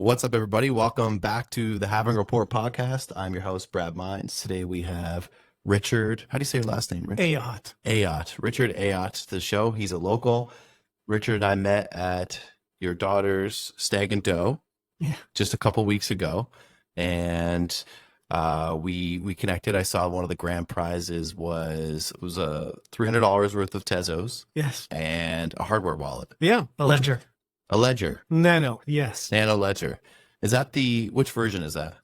What's up, everybody? Welcome back to the Having Report podcast. I'm your host, Brad Mines. Today we have Richard. How do you say your last name, Rich? Ayotte. Ayotte. Richard Ayotte to the show. He's a local. Richard and I met at your daughter's Stag and Doe just a couple weeks ago. And we connected. I saw one of the grand prizes was a $300 worth of Tezos. Yes. And a hardware wallet. Yeah. A ledger. A ledger. Nano. Yes. Nano ledger. Is that which version is that?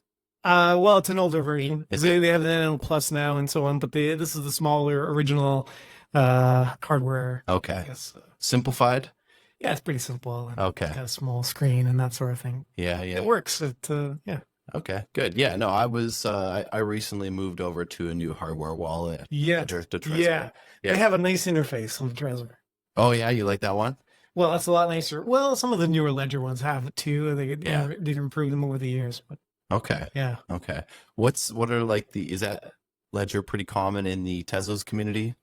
Well, it's an older version. They have the Nano Plus now and so on, but this is the smaller original hardware. Okay. I guess. Simplified? Yeah, it's pretty simple. And Okay. It's got a small screen and that sort of thing. Yeah. It works. Yeah. Okay, good. Yeah, no, I recently moved over to a new hardware wallet. Yeah. The Trezor. Yeah. Yeah. They have a nice interface on the Trezor. Oh, yeah, you like that one? Well, that's a lot nicer. Well, some of the newer ledger ones have it too. They've improved them over the years. But Okay. yeah. Okay. Is that ledger pretty common in the Tezos community?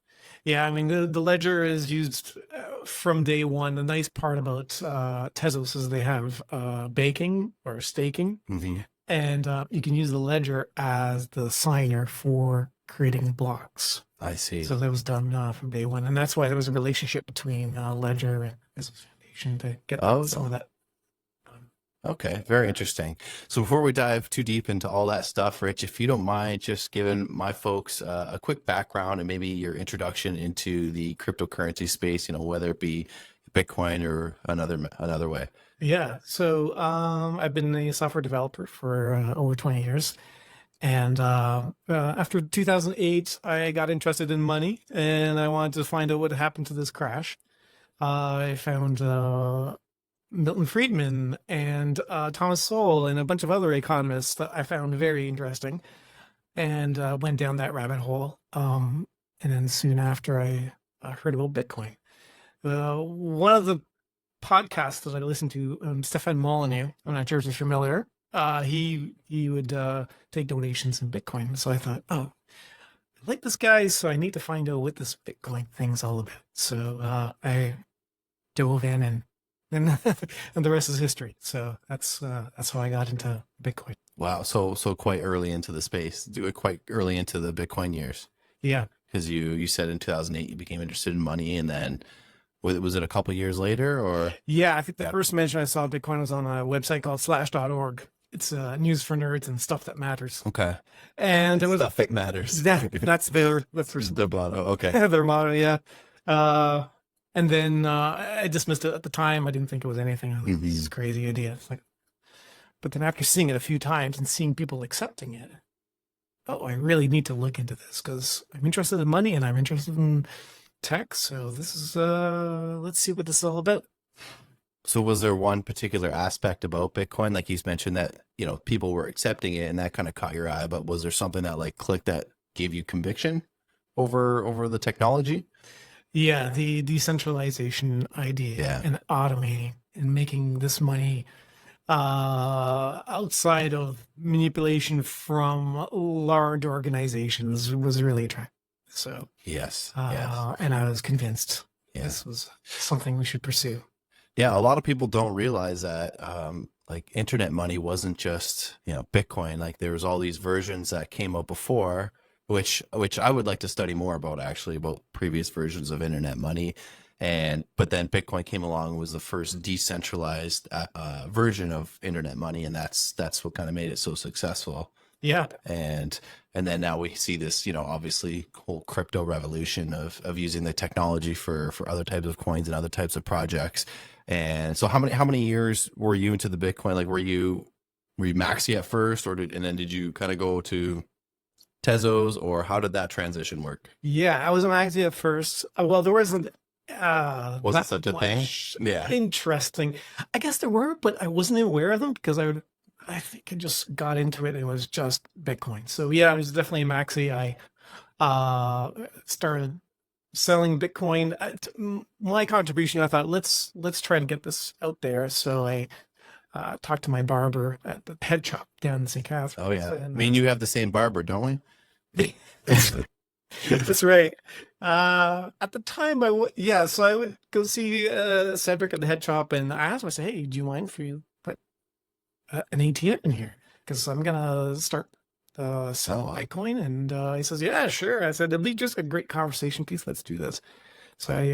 Yeah, I mean, the ledger is used from day one. The nice part about Tezos is they have baking or staking, Mm-hmm. and you can use the ledger as the signer for creating blocks. I see. So that was done from day one, and that's why there was a relationship between Ledger and Tezos Foundation to get some of that. Okay, very interesting. So before we dive too deep into all that stuff, Rich, if you don't mind just giving my folks a quick background and maybe your introduction into the cryptocurrency space, whether it be Bitcoin or another way. Yeah, so I've been a software developer for over 20 years. And after 2008, I got interested in money and I wanted to find out what happened to this crash. I found Milton Friedman and Thomas Sowell and a bunch of other economists that I found very interesting and went down that rabbit hole. And then soon after, I heard about Bitcoin. One of the podcasts that I listened to, Stefan Molyneux, I'm not sure if you're familiar, he would take donations in Bitcoin. So I thought, I like this guy, so I need to find out what this Bitcoin thing's all about. So I dove in and the rest is history. So that's how I got into Bitcoin. Wow. So quite early into the space, quite early into the Bitcoin years. Yeah. Because you said in 2008 you became interested in money, and then was it a couple years later or? Yeah, I think the first mention I saw of Bitcoin was on a website called slash.org. It's news for nerds and stuff that matters. Okay. And it was stuff that matters. That's their motto. Okay. Their motto, yeah. And then I dismissed it at the time. I didn't think it was anything. I was like, this is a crazy idea. But then after seeing it a few times and seeing people accepting it, I really need to look into this because I'm interested in money and I'm interested in tech. So this is, let's see what this is all about. So was there one particular aspect about Bitcoin, like you mentioned, that, people were accepting it and that kind of caught your eye, but was there something that clicked that gave you conviction over the technology? Yeah, the decentralization idea and automating and making this money outside of manipulation from large organizations was really attractive. So yes. And I was convinced this was something we should pursue. Yeah, a lot of people don't realize that internet money wasn't just Bitcoin. There was all these versions that came out before, which I would like to study more about, actually, about previous versions of internet money. But then Bitcoin came along and was the first decentralized version of internet money, and that's what kind of made it so successful. Yeah. And then now we see this, obviously whole crypto revolution of using the technology for other types of coins and other types of projects. And so how many years were you into the Bitcoin? Were you maxi at first, and then did you kind of go to Tezos, or how did that transition work? Yeah, I was maxi at first. Well, there wasn't wasn't such a thing. Yeah. Interesting. I guess there were, but I wasn't aware of them because I think I just got into it and it was just Bitcoin. So yeah, I was definitely a maxi. I started selling Bitcoin. My contribution, I thought, let's try to get this out there. So I talked to my barber at the head shop down in St. Catharines. Oh yeah. I mean, you have the same barber, don't we? That's right. At the time, so I would go see Cedric at the head shop, and I asked him, I said, hey, do you mind if you put an ATM in here because I'm gonna start sell wow. Bitcoin. And he says, yeah, sure. I said, it'll be just a great conversation piece. Let's do this. So I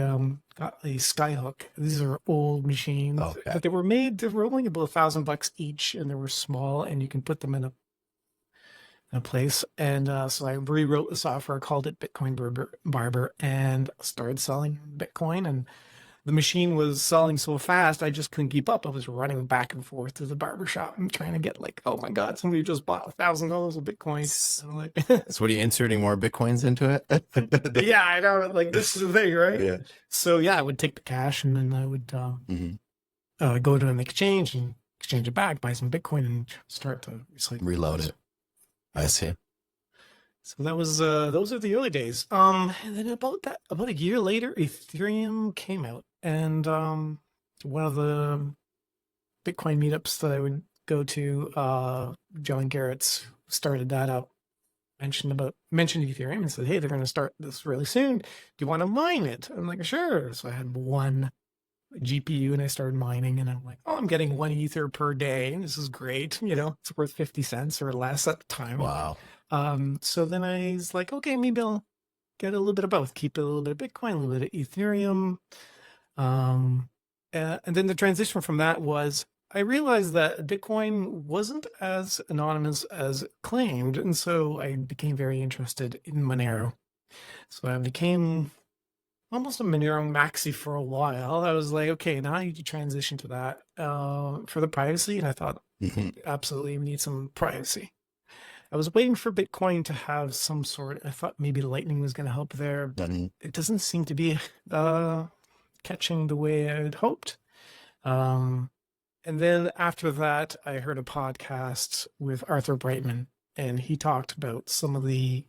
got a Skyhook. These are old machines, Okay. but they were made. They were only about $1,000 each, and they were small, and you can put them in a place. And so I rewrote the software, called it Bitcoin Barber, and started selling Bitcoin. And the machine was selling so fast, I just couldn't keep up. I was running back and forth to the barber shop and trying to get like, oh my God, somebody just bought $1,000 of Bitcoin. And I'm like, So what are you inserting more Bitcoins into it? yeah, I know. Like, this is the thing, right? Yeah. So yeah, I would take the cash and then I would go to an exchange and exchange it back, buy some Bitcoin, and start to recycle. Reload it. I see. So that was those are the early days. And then about a year later, Ethereum came out, and one of the Bitcoin meetups that I would go to, John Garrett's started that up. Mentioned Ethereum and said, hey, they're going to start this really soon. Do you want to mine it? I'm like, sure. So I had one GPU and I started mining, and I'm like, oh, I'm getting 1 Ether per day. This is great. It's worth 50 cents or less at the time. Wow. So then I was like, okay, maybe I'll get a little bit of both, keep a little bit of Bitcoin, a little bit of Ethereum. And then the transition from that was I realized that Bitcoin wasn't as anonymous as claimed. And so I became very interested in Monero. So I became almost a Monero maxi for a while. I was like, okay, now I need to transition to that for the privacy. And I thought, absolutely, we need some privacy. I was waiting for Bitcoin to have some sort. I thought maybe Lightning was going to help there, but it doesn't seem to be catching the way I had hoped. And then after that, I heard a podcast with Arthur Brightman, and he talked about some of the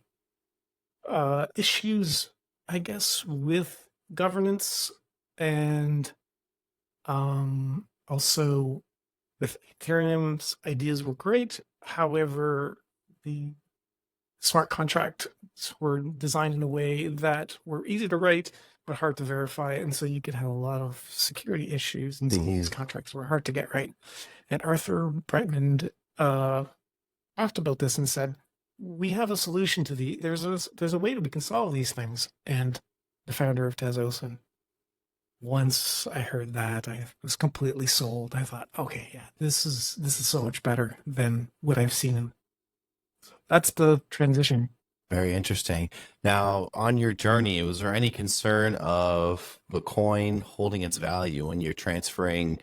issues, I guess, with governance, and also with Ethereum's ideas were great. However, the smart contracts were designed in a way that were easy to write but hard to verify, and so you could have a lot of security issues, and some of these contracts were hard to get right. And Arthur Brightman talked about this and said, we have a solution to there's a way that we can solve these things. And the founder of Tezos, and once I heard that, I was completely sold. I thought, okay, yeah, this is so much better than what I've seen. So that's the transition. Very interesting. Now, on your journey, was there any concern of the coin holding its value when you're transferring,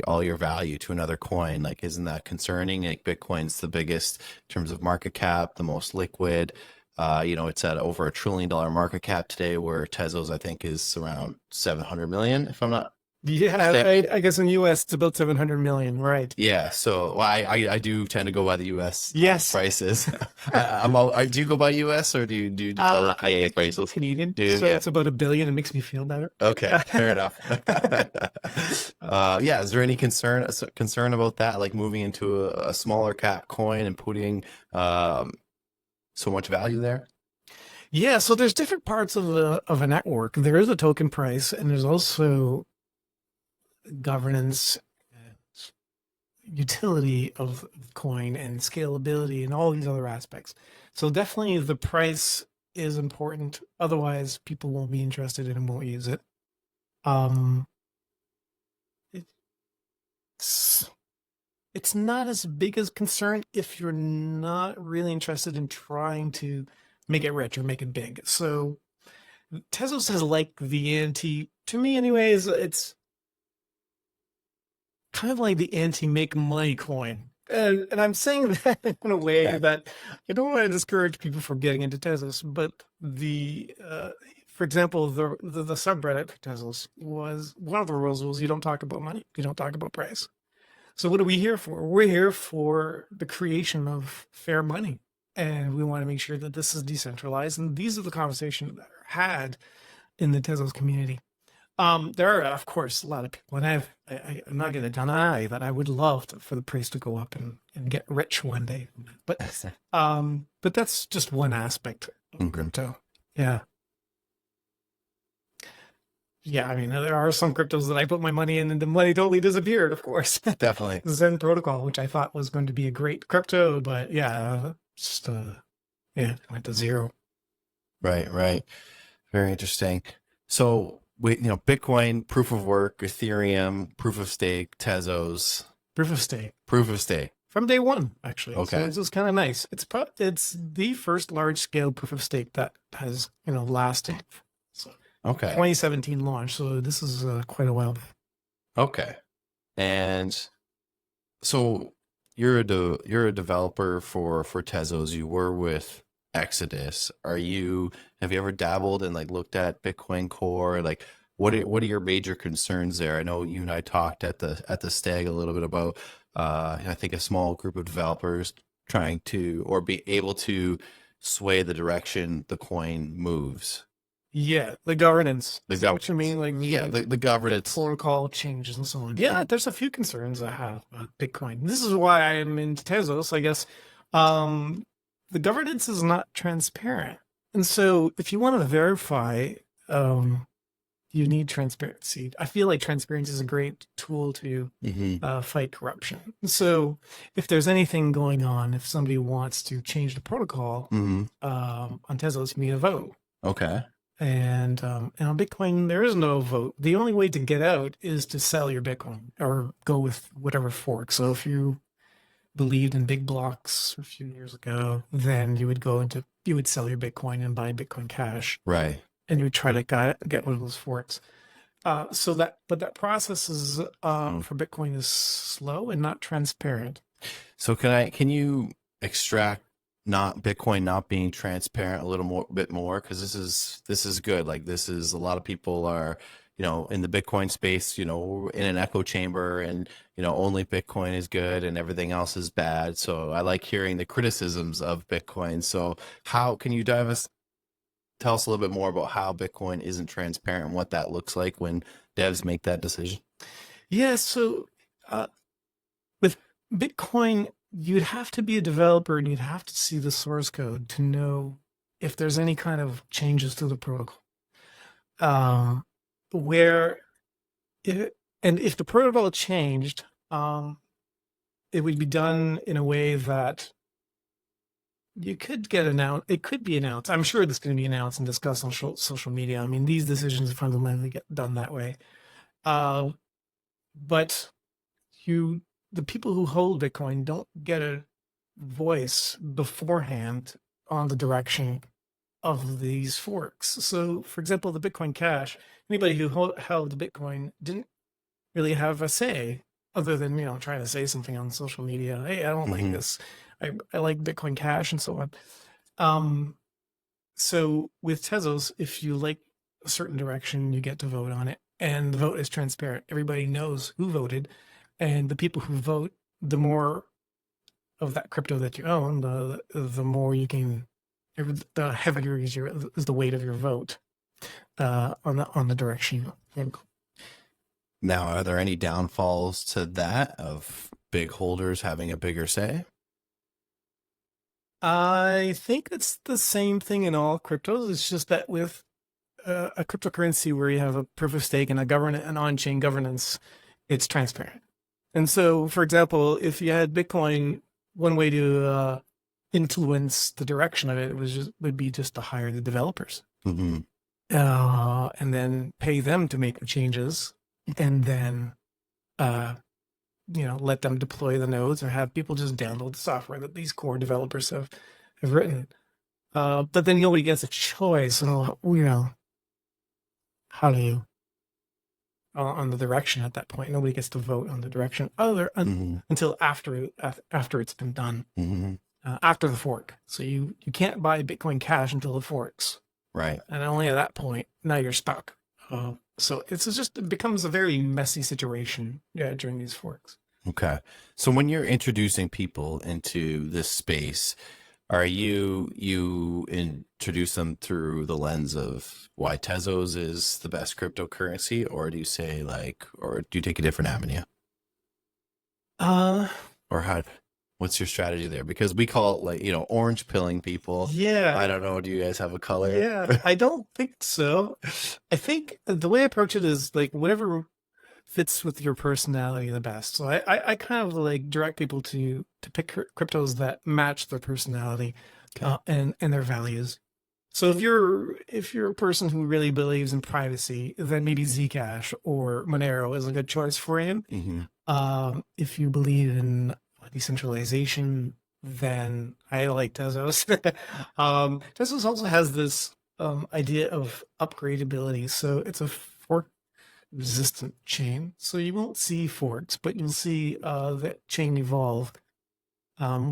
all your value to another coin? Like, isn't that concerning? Like, Bitcoin's the biggest in terms of market cap, the most liquid. It's at over $1 trillion market cap today, where Tezos, I think, is around 700 million, if I'm not. Yeah, I guess in the US it's about 700 million, right? Yeah, so I do tend to go by the US prices. Do you go by US or do you prices? Canadian. So it's about $1 billion. It makes me feel better. Okay, fair enough. Yeah, is there any concern about that, like moving into a smaller cap coin and putting so much value there? Yeah, so there's different parts of a network. There is a token price, and there's also governance, utility of coin, and scalability, and all these other aspects. So definitely the price is important. Otherwise, people won't be interested in and won't use it. It's not as big as concern if you're not really interested in trying to make it rich or make it big. So Tezos has like the anti, to me anyways, it's kind of like the anti-make money coin. And I'm saying that in a way that I don't want to discourage people from getting into Tezos, but for example, the subreddit for Tezos was, one of the rules was you don't talk about money, you don't talk about price. So what are we here for? We're here for the creation of fair money. And we want to make sure that this is decentralized. And these are the conversations that are had in the Tezos community. There are, of course, a lot of people, and I'm not going to deny that I would love for the price to go up and get rich one day. But that's just one aspect of crypto. Yeah. Yeah, I mean, there are some cryptos that I put my money in and the money totally disappeared, of course. Definitely. Zen Protocol, which I thought was going to be a great crypto, but yeah, just yeah, it went to zero. Right, right. Very interesting. So Bitcoin, proof of work, Ethereum, proof of stake, Tezos, Proof of stake proof of stake. from day one, actually. So Okay. it's just kind of nice. It's the first large scale proof of stake that has lasted. So Okay. 2017 launch, so this is quite a while. Okay. And so you're a developer for Tezos. You were with Exodus. Have you ever dabbled and like looked at Bitcoin Core? Like what are your major concerns there? I know you and I talked at the stag a little bit about I think a small group of developers trying to or be able to sway the direction the coin moves. Yeah, the governance. The Is that what you mean? Like, Yeah, the governance. protocol changes and so on. Yeah, there's a few concerns I have about Bitcoin. This is why I'm in Tezos, I guess. The governance is not transparent. And so if you want to verify, you need transparency. I feel like transparency is a great tool to fight corruption. So if there's anything going on, if somebody wants to change the protocol on Tezos, you need a vote. Okay. And on Bitcoin, there is no vote. The only way to get out is to sell your Bitcoin or go with whatever fork. So if you believed in big blocks a few years ago, then you would sell your Bitcoin and buy Bitcoin Cash. Right. And you would try to get one of those forks. But that process is for Bitcoin is slow and not transparent. So can you extract Bitcoin not being transparent a little bit more? Because this is good. Like this is a lot of people are, in the Bitcoin space, in an echo chamber and, only Bitcoin is good and everything else is bad. So I like hearing the criticisms of Bitcoin. So how can you tell us a little bit more about how Bitcoin isn't transparent and what that looks like when devs make that decision? Yeah. So with Bitcoin, you'd have to be a developer and you'd have to see the source code to know if there's any kind of changes to the protocol. If the protocol changed, it would be done in a way that you could get announced. It could be announced. I'm sure this going to be announced and discussed on social media. I mean, these decisions fundamentally get done that way. But the people who hold Bitcoin don't get a voice beforehand on the direction of these forks. So, for example, the Bitcoin Cash, anybody who held the Bitcoin didn't really have a say other than, trying to say something on social media. Hey, I don't like this. I like Bitcoin Cash and so on. So with Tezos, if you like a certain direction, you get to vote on it. And the vote is transparent. Everybody knows who voted. And the people who vote, the more of that crypto that you own, the more you can, the heavier is the weight of your vote on the direction. Now, are there any downfalls to that of big holders having a bigger say? I think it's the same thing in all cryptos. It's just that with a cryptocurrency where you have a proof of stake and an on-chain governance, it's transparent. And so, for example, if you had Bitcoin, one way to influence the direction of it would be just to hire the developers, and then pay them to make the changes, and then let them deploy the nodes or have people just download the software that these core developers have written. But then nobody gets a choice, how do you on the direction at that point? Nobody gets to vote on the direction until after it's been done, after the fork. So you can't buy Bitcoin Cash until it forks, right? And only at that point, now you're stuck. So it becomes a very messy situation, during these forks. Okay. So when you're introducing people into this space, are you introduce them through the lens of why Tezos is the best cryptocurrency, or do you say or do you take a different avenue? Or how? What's your strategy there? Because we call it like, orange pilling people. Yeah. I don't know. Do you guys have a color? Yeah, I don't think so. I think the way I approach it is like whatever fits with your personality the best. So I kind of like direct people to pick cryptos that match their personality Okay. and their values. So if you're a person who really believes in privacy, then maybe Zcash or Monero is a good choice for you. Mm-hmm. If you believe in decentralization, then I like Tezos. Tezos also has this idea of upgradability. So it's a fork resistant chain. So you won't see forks, but you'll see that chain evolve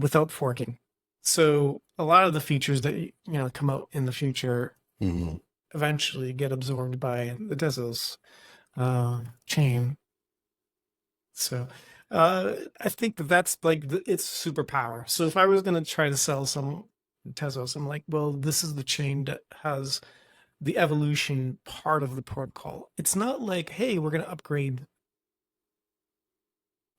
without forking. So a lot of the features that come out in the future Mm-hmm. eventually get absorbed by the Tezos chain. So I think that's like its superpower. So if I was going to try to sell some Tezos, I'm like, well, this is the chain that has the evolution part of the protocol. It's not like, hey, we're going to upgrade.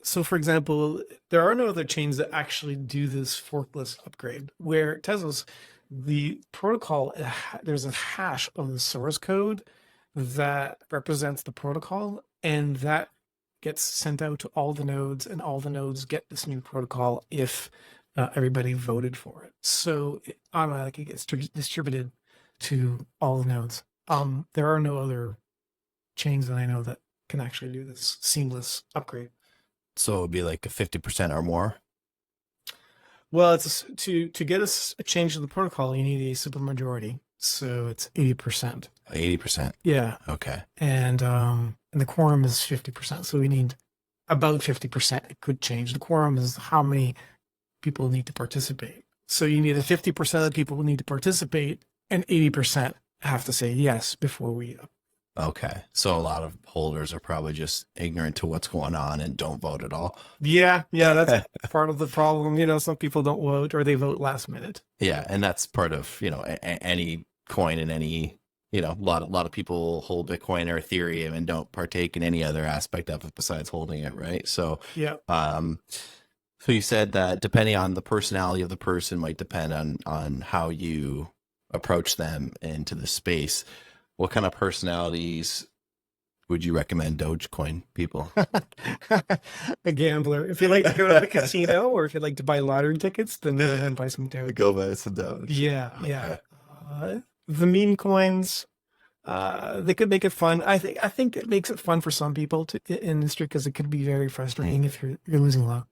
So, for example, there are no other chains that actually do this forkless upgrade. Where Tezos, the protocol, there's a hash of the source code that represents the protocol, and that gets sent out to all the nodes, and all the nodes get this new protocol if everybody voted for it. So it automatically gets distributed to all the nodes. There are no other chains that I know that can actually do this seamless upgrade. So it would be like a 50% or more. Well, to get a change to the protocol, you need a supermajority. So it's 80%. 80%. Yeah, Okay. and the quorum is 50%. So we need about 50%. It could change. The quorum is how many people need to participate. So you need a 50% of the people who need to participate, and 80% have to say yes before we. Okay. So a lot of holders are probably just ignorant to what's going on and don't vote at all. Yeah, that's part of the problem. Some people don't vote, or they vote last minute. Yeah. And that's part of, any coin and any, a lot of people hold Bitcoin or Ethereum and don't partake in any other aspect of it besides holding it. Right. So, Yeah. So you said that depending on the personality of the person might depend on how you approach them into the space. What kind of personalities would you recommend Dogecoin people? A gambler. If you like to go to the casino, or if you like to buy lottery tickets, then buy some Doge. Go buy some Doge. Yeah. The meme coins, they could make it fun. I think it makes it fun for some people in the industry, because it could be very frustrating if you're losing a lot.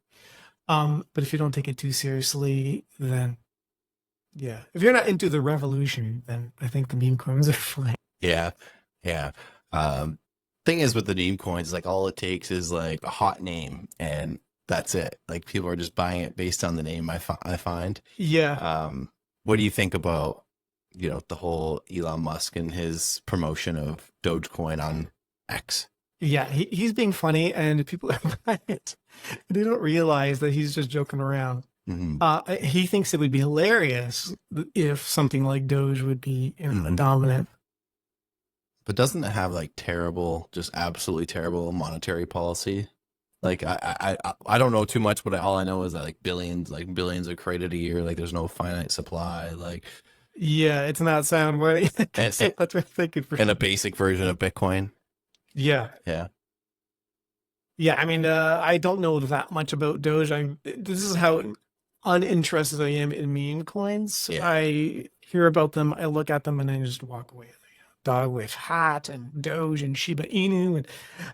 But if you don't take it too seriously, then yeah. If you're not into the revolution, then I think the meme coins are fine. Yeah. Thing is with the meme coins, like all it takes is like a hot name and that's it. Like people are just buying it based on the name. I find. Yeah. What do you think about the whole Elon Musk and his promotion of Dogecoin on X? Yeah, he's being funny, and people are buying it. They don't realize that he's just joking around. Mm-hmm. He thinks it would be hilarious if something like Doge would be dominant. But doesn't it have like just absolutely terrible monetary policy? Like I don't know too much, but all I know is that like billions are created a year. Like there's no finite supply. Like yeah, it's not sound money. That's what I'm thinking for. And a basic version of Bitcoin. Yeah. I mean, I don't know that much about Doge. This is how uninterested I am in meme coins. Yeah. I hear about them, I look at them, and I just walk away. Dog with hat and Doge and Shiba Inu,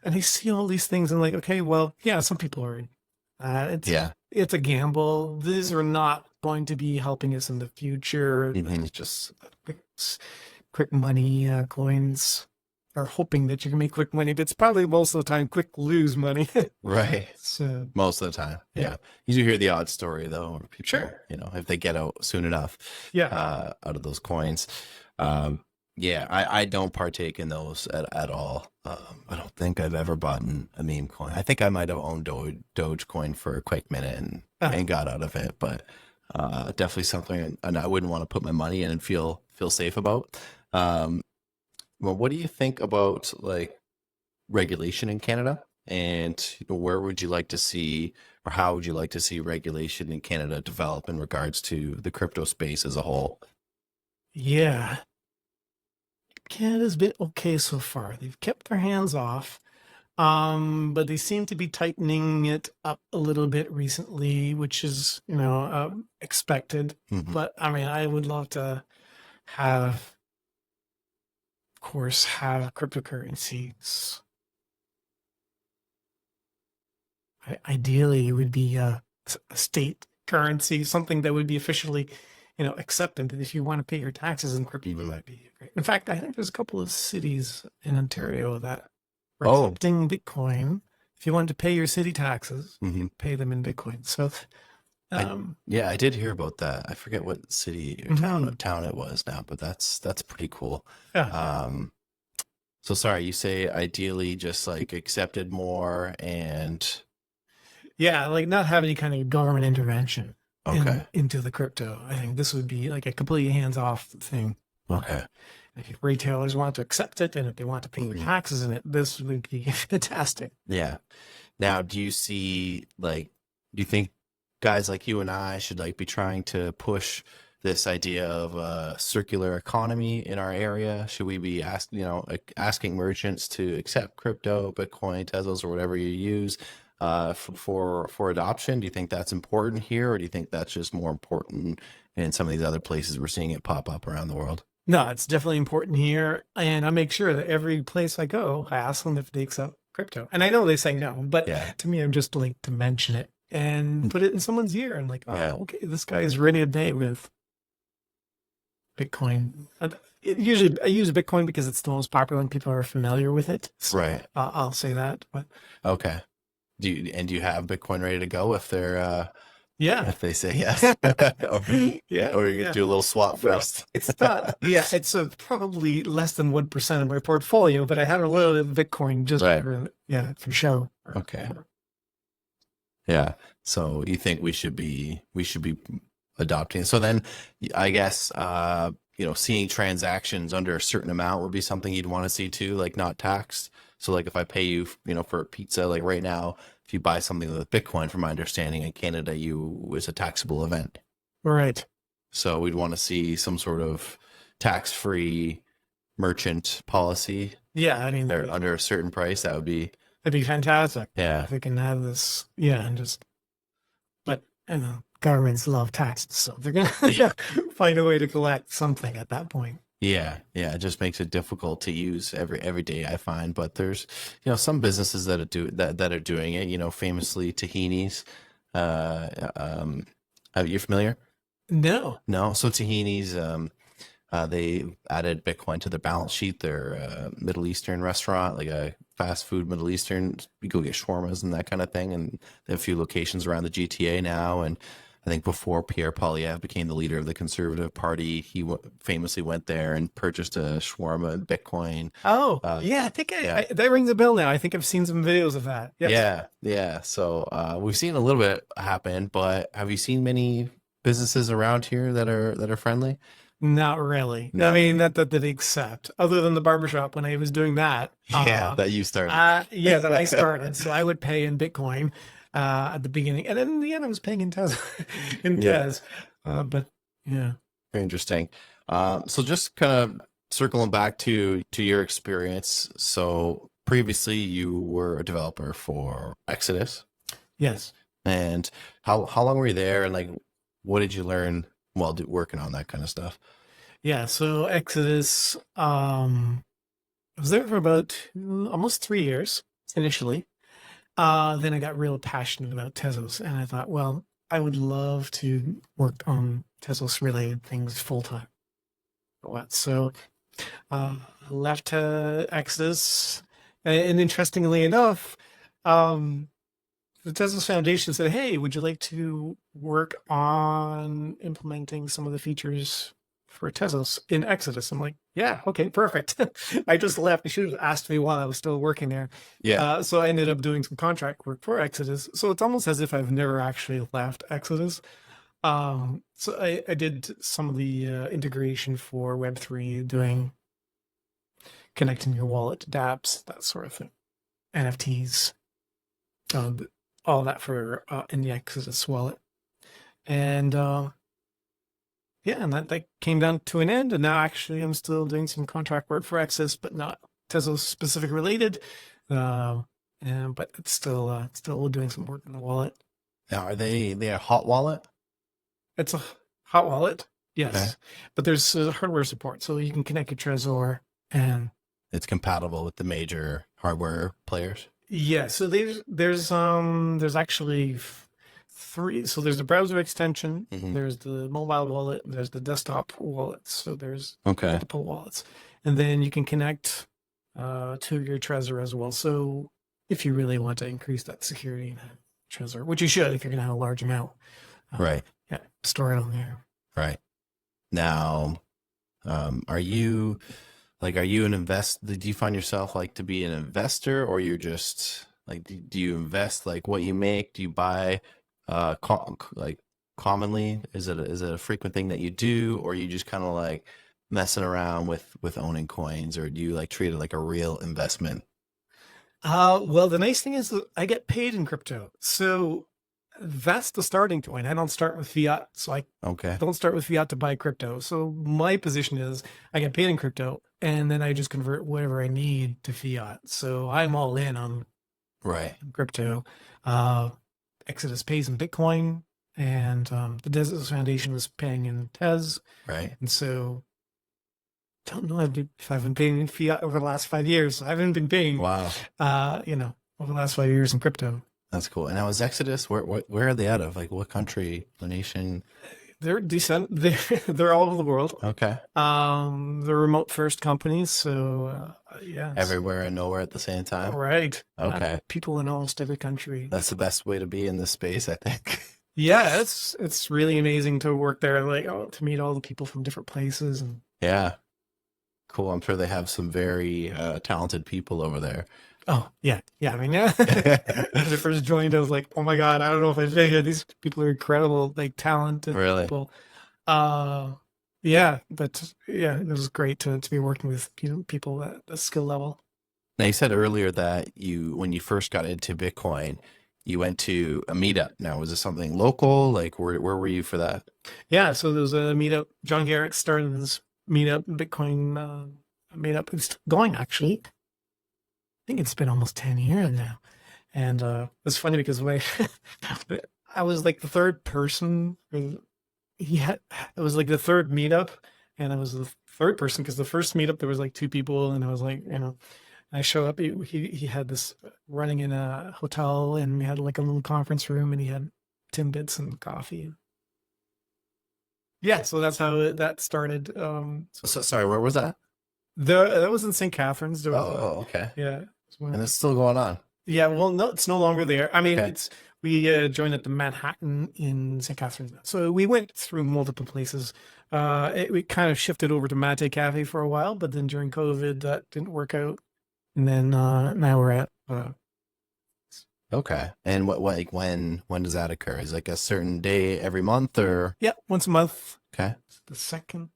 and I see all these things, and like, okay, well, yeah, some people are in. It's a gamble. These are not going to be helping us in the future. Mm-hmm. It's just quick money coins. Are hoping that you can make quick money, but it's probably most of the time quick lose money. Right. So most of the time. Yeah. You do hear the odd story though, where people, sure, if they get out soon enough, out of those coins. I don't partake in those at all. I don't think I've ever bought a meme coin. I think I might have owned Dogecoin for a quick minute and got out of it, but definitely something and I wouldn't want to put my money in and feel safe about. Well, what do you think about like regulation in Canada and where would you like to see, or how would you like to see regulation in Canada develop in regards to the crypto space as a whole? Yeah. Canada's been okay so far. They've kept their hands off. But they seem to be tightening it up a little bit recently, which is, expected. Mhm. But I mean, I would love to have, of course, have cryptocurrencies. Ideally, it would be a state currency, something that would be officially, accepted. If you want to pay your taxes in crypto, Mhm. that'd be great. In fact, I think there's a couple of cities in Ontario that are Oh, accepting Bitcoin. If you want to pay your city taxes, mhm. pay them in Bitcoin. So, I um, yeah, I did hear about that. I forget what city or mhm, town it was now, but that's pretty cool. yeah, Um, so sorry, you say ideally just like accepted more and yeah, like not have any kind of government intervention okay, into the crypto. I think this would be like a completely hands-off thing. okay. If retailers want to accept it and if they want to pay their Mhm. taxes in it, this would be fantastic. Yeah. Now, do you see like, do you think guys like you and I should like be trying to push this idea of a circular economy in our area? Should we be asking merchants to accept crypto, Bitcoin, Tezos, or whatever you use for adoption? Do you think that's important here, or do you think that's just more important in some of these other places we're seeing it pop up around the world? No, it's definitely important here. And I make sure that every place I go, I ask them if they accept crypto. And I know they say no, but Yeah. to me, I'm just like to mention it and put it in someone's ear and like, oh, Yeah. okay, this guy is ready to date with Bitcoin. And usually I use Bitcoin because it's the most popular and people are familiar with it. So, Right. I'll say that. But Okay. Do you have Bitcoin ready to go yeah. if they say yes? Yeah. Or you Yeah. could do a little swap first. It's not, yeah, it's probably less than 1% of my portfolio, but I have a little bit of Bitcoin just Right. for show. Okay. Yeah. So you think we should be adopting. So then I guess seeing transactions under a certain amount would be something you'd want to see too, like not taxed. So like if I pay you, for a pizza, like right now, if you buy something with Bitcoin, from my understanding in Canada, it's a taxable event. Right. So we'd want to see some sort of tax-free merchant policy Yeah, I mean, there under a certain price. That'd be fantastic yeah. if we can have this. Yeah, and just, but governments love taxes, so they're gonna find a way to collect something at that point. Yeah, yeah, it just makes it difficult to use every day, I find. But there's, some businesses that are doing it. Famously Tahini's. Are you familiar? No. No. So Tahini's, they added Bitcoin to their balance sheet. They're a Middle Eastern restaurant, like a fast food Middle Eastern. You go get shawarmas and that kind of thing. And they have a few locations around the GTA now. And I think before Pierre Poilievre became the leader of the Conservative Party, he famously went there and purchased a shawarma in Bitcoin. Oh, Uh, yeah, I think yeah. that rings a bell now. I think I've seen some videos of that. Yes. Yeah, yeah. So we've seen a little bit happen, but have you seen many businesses around here that are friendly? Not really. I No. mean, that they accept, other than the barbershop when I was doing that. Yeah, that you started. Yeah, that I started. So I would pay in Bitcoin at the beginning, and then in the end, I was paying in Tez, in Yeah. Tez. But yeah, Very interesting. So just kind of circling back to your experience. So previously you were a developer for Exodus, yes, and how long were you there, and like what did you learn while working on that kind of stuff? yeah. So Exodus, I was there for about almost 3 years initially. Then I got real passionate about Tezos, and I thought, well, I would love to work on Tezos related things full time. So left Exodus, and interestingly enough, um, the Tezos Foundation said, "Hey, would you like to work on implementing some of the features for Tezos in Exodus?" I'm like, "Yeah, okay, perfect." I just left. You should have asked me while I was still working there. Yeah. So I ended up doing some contract work for Exodus. So it's almost as if I've never actually left Exodus. So I did some of the integration for Web3, doing connecting your wallet to dApps, that sort of thing, NFTs. uh, all that for in the Exodus wallet. And yeah, and that came down to an end. And now actually I'm still doing some contract work for Exodus, but not Tezos specific related. But it's still doing some work in the wallet. Now, are they a hot wallet? It's a hot wallet, Okay. yes, but there's hardware support, so you can connect your Trezor and It's compatible with the major hardware players. yeah. So there's actually three. So there's the browser extension, Mhm. there's the mobile wallet, there's the desktop wallet. So there's Okay. multiple wallets, and then you can connect to your Trezor as well. So if you really want to increase that security in Trezor, which you should if you're going to have a large amount, Right. yeah, store it on there. Right. Now, are you an do you find yourself like to be an investor, or you're just like, do you invest like what you make? Do you buy, like commonly? Is it a frequent thing that you do, or you just kind of like messing around with owning coins, or do you like treat it like a real investment? Well, the nice thing is that I get paid in crypto. So that's the starting point. I don't start with fiat. So I Okay. don't start with fiat to buy crypto. So my position is I get paid in crypto and then I just convert whatever I need to fiat. So I'm all in on Right. crypto. Exodus pays in Bitcoin and the Tezos Foundation was paying in Tez. Right. And so don't know if I've been paying in fiat over the last 5 years. I haven't been paying, Wow. Over the last 5 years in crypto. That's cool. And now is Exodus, where are they out of? Like what country, the nation? They're decent. They're all over the world. Okay. They're remote first companies, so yeah, Everywhere and nowhere at the same time. right. Okay. People in almost every country. That's the best way to be in this space, I think. Yeah, it's really amazing to work there. Like to meet all the people from different places and Yeah. Cool. I'm sure they have some very talented people over there. oh yeah. I mean, yeah. When I first joined, I was like, oh my god, I don't know if I figured these people are incredible, like talented Really? people. Yeah, but yeah, it was great to be working with people at a skill level. Now you said earlier that when you first got into Bitcoin, you went to a meetup. Now, was this something local? Like where were you for that? Yeah, so there was a meetup. John Garrett started this meetup, Bitcoin meetup. It's going actually. I think it's been almost 10 years now. And it's funny because I was like the third person. It was like the third meetup, and I was the third person because the first meetup there was like two people, and I was like, I show up. He had this running in a hotel, and we had like a little conference room, and he had Timbits and coffee. Yeah, so that's how that started. So, sorry, where was that? That was in St. Catharines. There was Okay. yeah, And it's still going on. yeah. Well, no, it's no longer there. I mean, Okay. we joined at the Manhattan in St. Catharines. So we went through multiple places. We kind of shifted over to Mate Cafe for a while, but then during COVID, that didn't work out. And then now we're at Okay. And what like when does that occur? Is it like a certain day every month or yeah, once a month. okay? It's the second.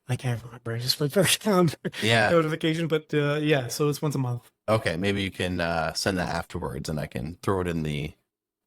I can't remember. I just put the calendar Yeah. notification, but yeah, so it's once a month. Okay, maybe you can send that afterwards, and I can throw it in the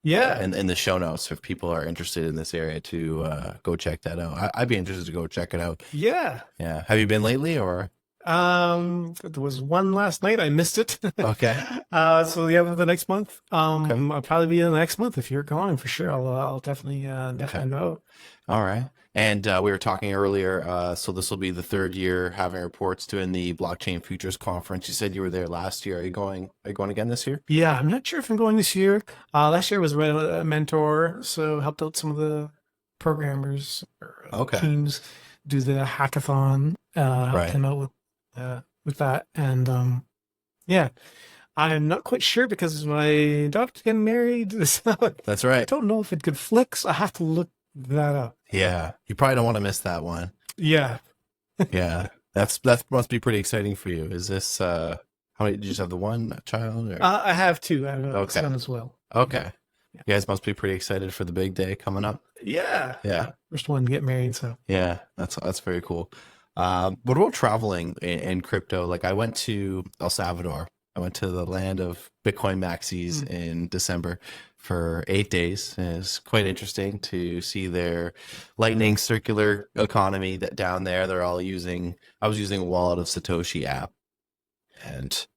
Yeah. in the show notes if people are interested in this area to go check that out. I'd be interested to go check it out. Yeah. Yeah. Have you been lately or? There was one last night. I missed it. Okay. So yeah, the next month. I'll probably be in the next month if you're going for sure. I'll definitely go. All right. And we were talking earlier, so this will be the third year having reports doing the Blockchain Futures Conference. You said you were there last year. Are you going again this year? Yeah, I'm not sure if I'm going this year. Last year was a mentor, so helped out some of the programmers or teams do the hackathon. Helped them out with that. And yeah, I'm not quite sure because my daughter's getting married. So That's right. I don't know if it could flex. I have to look that up. Yeah, you probably don't want to miss that one. Yeah. Yeah, that must be pretty exciting for you. Is this how many? Did you just have the one child? Or? I have two. I have a son as well. Okay. Yeah. You guys must be pretty excited for the big day coming up. Yeah. Yeah. First one to get married. So yeah, that's very cool. What about traveling in crypto? Like I went to El Salvador I went to the land of Bitcoin maxis in December for 8 days. And it's quite interesting to see their lightning circular economy that down there. They're all using, I was using a Wallet of Satoshi app. And,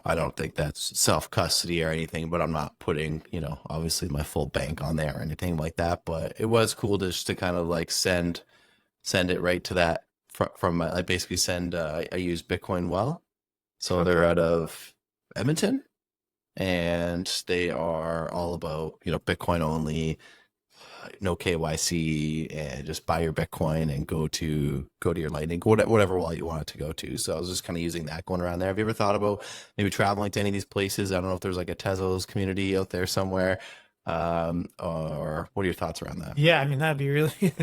I don't think that's self-custody or anything, but I'm not putting, obviously my full bank on there or anything like that. But it was cool just to kind of like send it right to that from I basically send, I use Bitcoin Well. So they're out of Edmonton, and they are all about, Bitcoin only, no KYC, and just buy your Bitcoin and go to your Lightning, whatever wallet you want it to go to. So I was just kind of using that going around there. Have you ever thought about maybe traveling to any of these places? I don't know if there's like a Tezos community out there somewhere. Or what are your thoughts around that? Yeah, I mean, that'd be really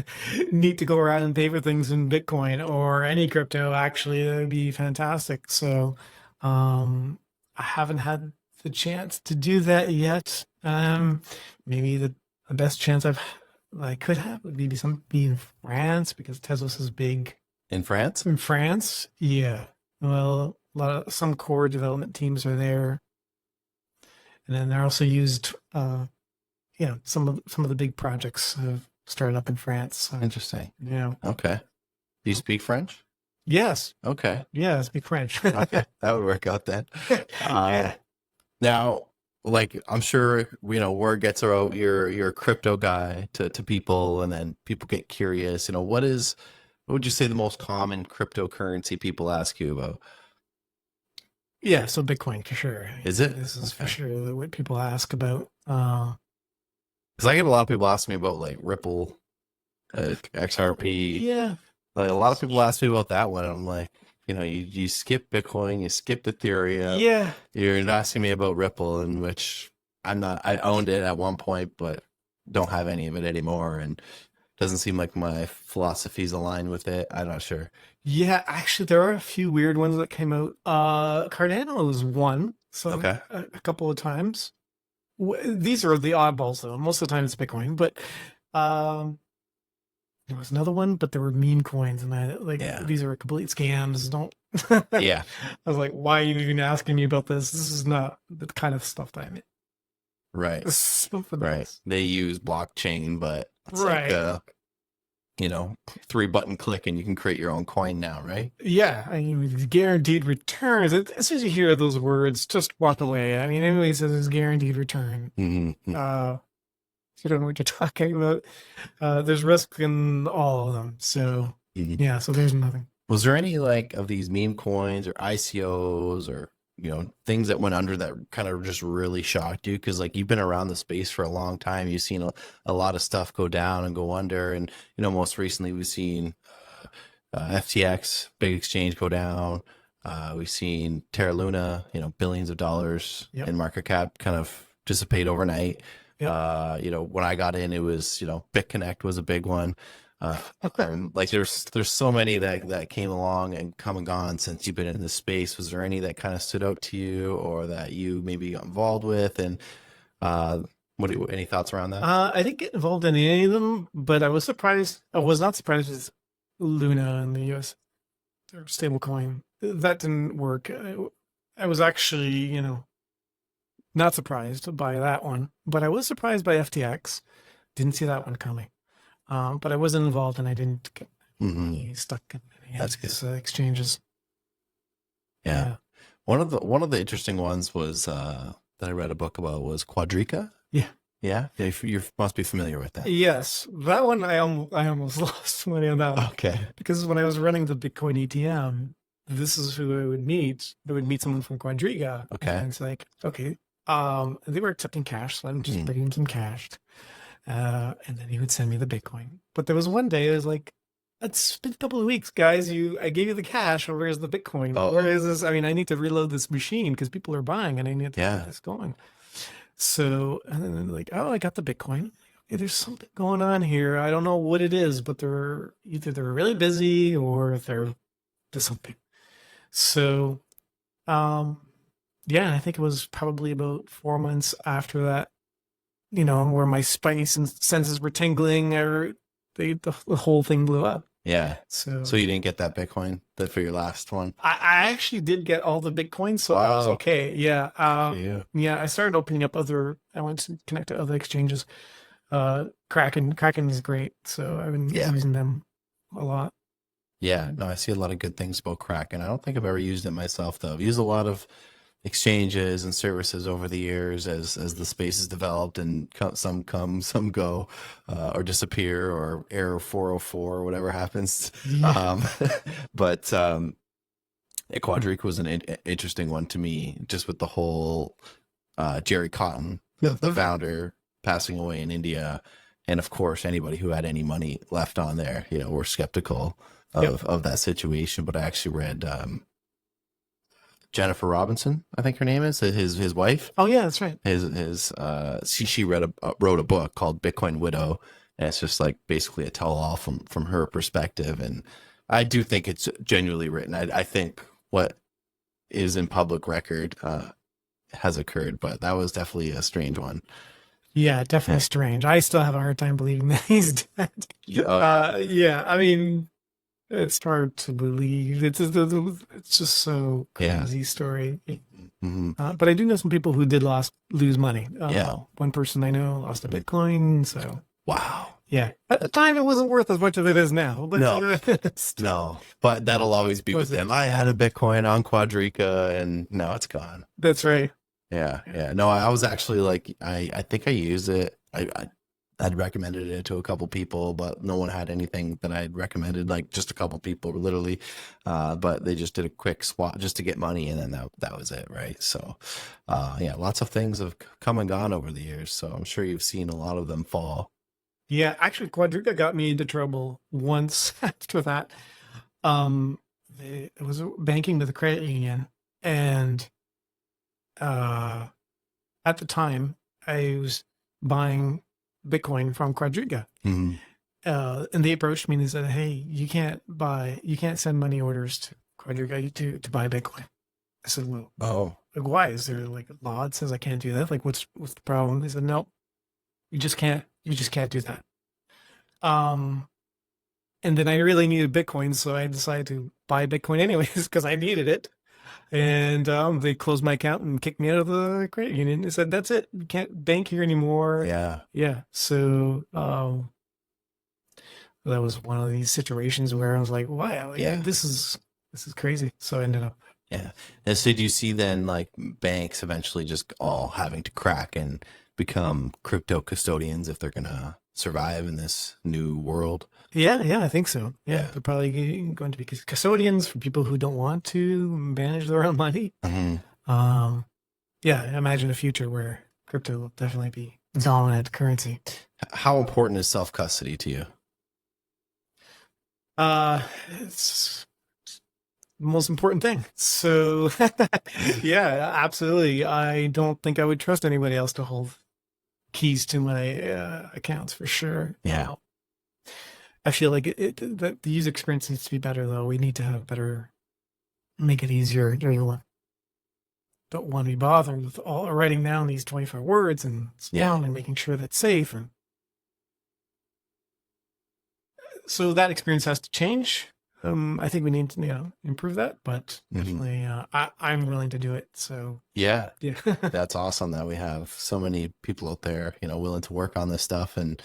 neat to go around and pay for things in Bitcoin or any crypto. Actually, that would be fantastic. So, I haven't had the chance to do that yet. Maybe the best chance I could have would be in France, because Tezos is big In France? in France. Yeah. Well, some core development teams are there, and then they're also used. Some of the big projects have started up in France. So, Interesting. yeah. Okay. Do you speak French? Yes. Okay. Yeah, I speak French. Okay. That would work out then. Now, like, I'm sure, word gets out, you're a crypto guy to people, and then people get curious. What would you say the most common cryptocurrency people ask you about? Yeah, so Bitcoin for sure. Is it? This is for Okay. sure what people ask about. Because I get a lot of people ask me about like Ripple, XRP. Yeah. Like a lot of people ask me about that one. And I'm like, you skip Bitcoin, you skipped Ethereum. Yeah. You're asking me about Ripple, in which I owned it at one point, but don't have any of it anymore. And doesn't seem like my philosophies align with it. I'm not sure. Yeah, actually, there are a few weird ones that came out. Cardano is one, so Okay. a couple of times. These are the oddballs, though. Most of the time it's Bitcoin, but there was another one, but there were meme coins, and these are complete scams. Don't. Yeah. I was like, why are you even asking me about this? This is not the kind of stuff that I mean. Right. Something Right. else. They use blockchain, but it's Right. like 3-button click and you can create your own coin now, right? Yeah, I mean, with guaranteed returns. As soon as you hear those words, just walk away. I mean, anybody says it's guaranteed return. Mm-hmm. You don't know what you're talking about. There's risk in all of them. So Mm-hmm. yeah, so there's nothing. Was there any like of these meme coins or ICOs or things that went under that kind of just really shocked you? Because like you've been around the space for a long time, you've seen a lot of stuff go down and go under, and most recently we've seen FTX, big exchange, go down. We've seen Terra Luna, billions of dollars Yep. in market cap kind of dissipate overnight. Yep. When I got in, it was BitConnect was a big one. And like there's so many that came along and come and gone since you've been in this space. Was there any that kind of stood out to you, or that you maybe got involved with? And any thoughts around that? I didn't get involved in any of them, but I was surprised. I was not surprised with Luna in the US, their stablecoin. That didn't work. I was actually, not surprised by that one, but I was surprised by FTX. Didn't see that one coming. But I wasn't involved, and I didn't get stuck in any That's of these exchanges. Yeah. One of the interesting ones was that I read a book about was Quadriga. Yeah. Yeah. You must be familiar with that. Yes, that one I almost lost money on that one. Okay. Because when I was running the Bitcoin ETM, this is who I would meet. I would meet someone from Quadriga. Okay. And it's like, okay. They were accepting cash, so I'm just bringing them some cash. And then he would send me the Bitcoin. But there was one day I was like, it's been a couple of weeks, guys. I gave you the cash. Where's the Bitcoin? Oh. Where is this? I mean, I need to reload this machine because people are buying, and I need to get this going. So, and then like, oh, I got the Bitcoin. Okay, there's something going on here. I don't know what it is, but they're really busy or they're something. So, yeah, I think it was probably about 4 months after that, where my spidey senses were tingling, or the whole thing blew up. Yeah. So So you didn't get that Bitcoin that for your last one? I actually did get all the Bitcoin, so I was Wow. okay. Yeah. Yeah. Yeah, I started opening up I went to connect to other exchanges. Kraken is great, so I've been Yeah. using them a lot. Yeah. No, I see a lot of good things about Kraken. I don't think I've ever used it myself though. I've used a lot of exchanges and services over the years as the space has developed, and some come, some go, or disappear, or error 404 or whatever happens. Yeah. But Quadric was an interesting one to me, just with the whole Jerry Cotton, the founder, passing away in India. And of course, anybody who had any money left on there, were skeptical Yep. of that situation. But I actually read Jennifer Robinson, I think her name is, his wife. Oh yeah, that's right. She wrote a book called Bitcoin Widow, and it's just like basically a tell all from her perspective. And I do think it's genuinely written. I think what is in public record has occurred, but that was definitely a strange one. Yeah, definitely strange. I still have a hard time believing that he's dead. Yeah, I mean, it's hard to believe. It's just so Yeah. crazy story. Hmm. But I do know some people who did lose money. Yeah. One person I know lost a Bitcoin. So Wow. yeah, at the time it wasn't worth as much as it is now. But No. No, but that'll always be with them. I had a Bitcoin on Quadriga, and now it's gone. That's right. Yeah, yeah. No, I was actually like, I think I used it. I'd recommended it to a couple people, but no one had anything that I'd recommended. Like just a couple people, literally. But they just did a quick swap just to get money, and then that was it, right? So, yeah, lots of things have come and gone over the years. So I'm sure you've seen a lot of them fall. Yeah, actually, Quadriga got me into trouble once after that. It was banking with a credit union, and at the time, I was buying Bitcoin from Quadriga. Mm-hmm. And they approached me and they said, "Hey, you can't send money orders to Quadriga to buy Bitcoin." I said, "Well, Oh, like, why? Is there like a law that says I can't do that? Like, what's the problem?" They said, "No, you just can't do that." Um, and then I really needed Bitcoin, so I decided to buy Bitcoin anyways because I needed it. And they closed my account and kicked me out of the credit union. They said, "That's it. You can't bank here anymore." yeah. Yeah. So that was one of these situations where I was like, "Wow, like, Yeah. this is crazy." So I ended up. Yeah. And so do you see then like banks eventually just all having to crack and become crypto custodians if they're gonna survive in this new world? Yeah, I think so. Yeah, Yeah. they're probably going to be custodians for people who don't want to manage their own money. Mm-hmm. Yeah, I imagine a future where crypto will definitely be dominant currency. How important is self custody to you? It's the most important thing. So, yeah, absolutely. I don't think I would trust anybody else to hold keys to my accounts for sure. Yeah. I feel like the user experience needs to be better, though. We need to have make it easier. You don't want to be bothered with writing down these 24 words and down and making sure that's safe. And so that experience has to change. I think we need to improve that, but definitely I'm willing to do it. So yeah, yeah. That's awesome that we have so many people out there, willing to work on this stuff and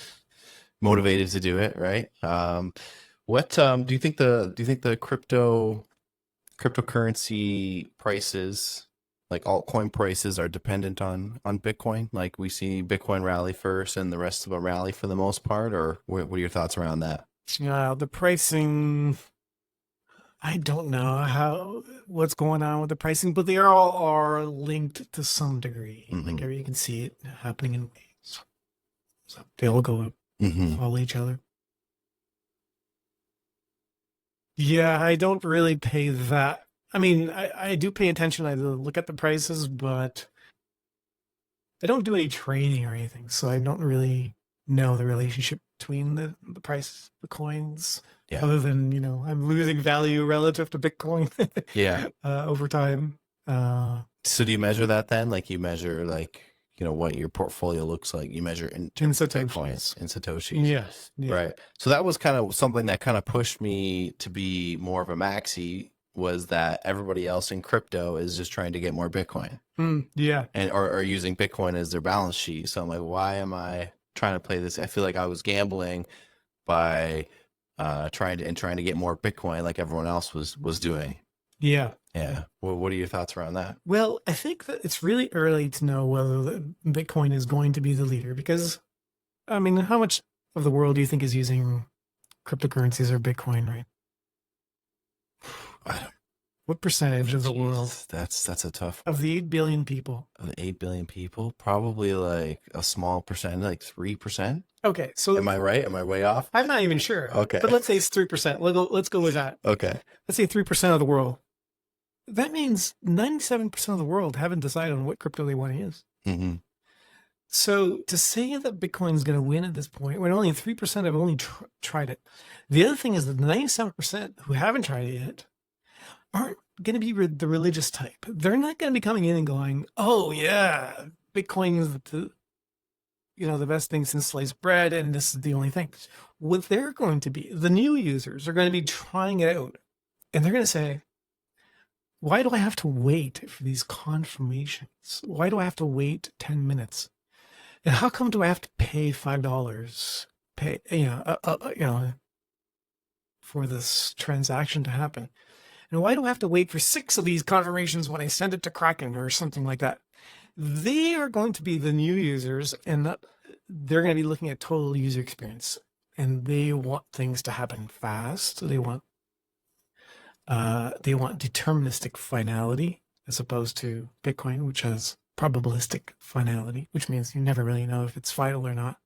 motivated to do it. Right. What do you think the cryptocurrency prices, like altcoin prices, are dependent on Bitcoin? Like we see Bitcoin rally first and the rest of them rally for the most part, or what are your thoughts around that? The pricing, I don't know what's going on with the pricing, but they all are linked to some degree. Mm-hmm. Like you can see it happening in waves. So they all go up, follow each other. Yeah, I don't really pay that. I mean, I do pay attention. I look at the prices, but I don't do any trading or anything. So I don't really know the relationship between the prices, the coins. Yeah. Other than, I'm losing value relative to Bitcoin. Yeah. Over time. So do you measure that then? Like you measure like what your portfolio looks like. You measure in terms of Bitcoins and Satoshis. Yes. Yeah. Right. So that was kind of something that kind of pushed me to be more of a maxi, was that everybody else in crypto is just trying to get more Bitcoin Yeah. and or using Bitcoin as their balance sheet. So I'm like, why am I trying to play this? I feel like I was gambling by trying to get more Bitcoin like everyone else was doing. Yeah. Yeah. Well, what are your thoughts around that? Well, I think that it's really early to know whether Bitcoin is going to be the leader because, I mean, how much of the world do you think is using cryptocurrencies or Bitcoin, right? I don't, What percentage of the world that's a tough of the 8 billion people? Of the 8 billion people, probably like a small percent, like 3%. Okay, so Am I right? Am I way off? I'm not even sure. Okay. But let's say it's 3%. Let's go with that. Okay. Let's say 3% of the world. That means 97% of the world haven't decided on what crypto they want to use. Mm-hmm. So to say that Bitcoin is going to win at this point, when only 3% have only tried it. The other thing is that the 97% who haven't tried it yet aren't going to be the religious type. They're not going to be coming in and going, "Oh yeah, Bitcoin is the best thing since sliced bread, and this is the only thing." What they're going to be, the new users are going to be trying it out, and they're going to say, "Why do I have to wait for these confirmations? Why do I have to wait 10 minutes? And how come do I have to pay $5? For this transaction to happen? And why do I have to wait for 6 of these confirmations when I send it to Kraken or something like that?" They are going to be the new users, and they're going to be looking at total user experience, and they want things to happen fast. They want deterministic finality as opposed to Bitcoin, which has probabilistic finality, which means you never really know if it's final or not.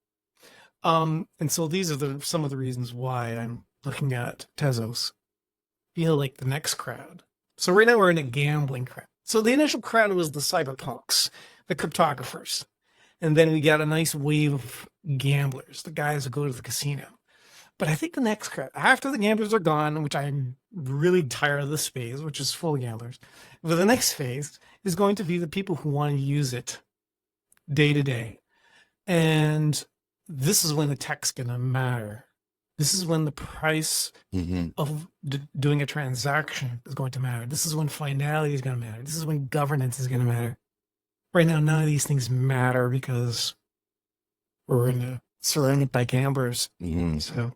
And so these are some of the reasons why I'm looking at Tezos. Feel like the next crowd. So right now we're in a gambling crowd. So the initial crowd was the cyberpunks, the cryptographers. And then we got a nice wave of gamblers, the guys who go to the casino. But I think the next crowd, after the gamblers are gone, which I'm really tired of this phase, which is full of gamblers, but the next phase is going to be the people who want to use it day to day. And this is when the tech's going to matter. This is when the price of doing a transaction is going to matter. This is when finality is going to matter. This is when governance is going to matter. Right now, none of these things matter because we're surrounded by gamblers. So,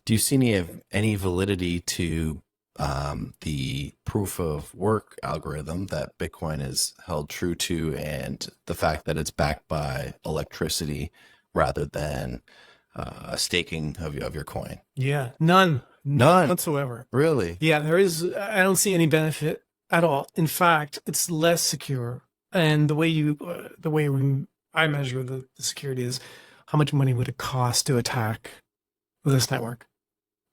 do you see any validity to the proof of work algorithm that Bitcoin is held true to, and the fact that it's backed by electricity rather than staking of your coin? Yeah, none whatsoever. Really? Yeah, I don't see any benefit at all. In fact, it's less secure. And the way I measure the security is how much money would it cost to attack this network?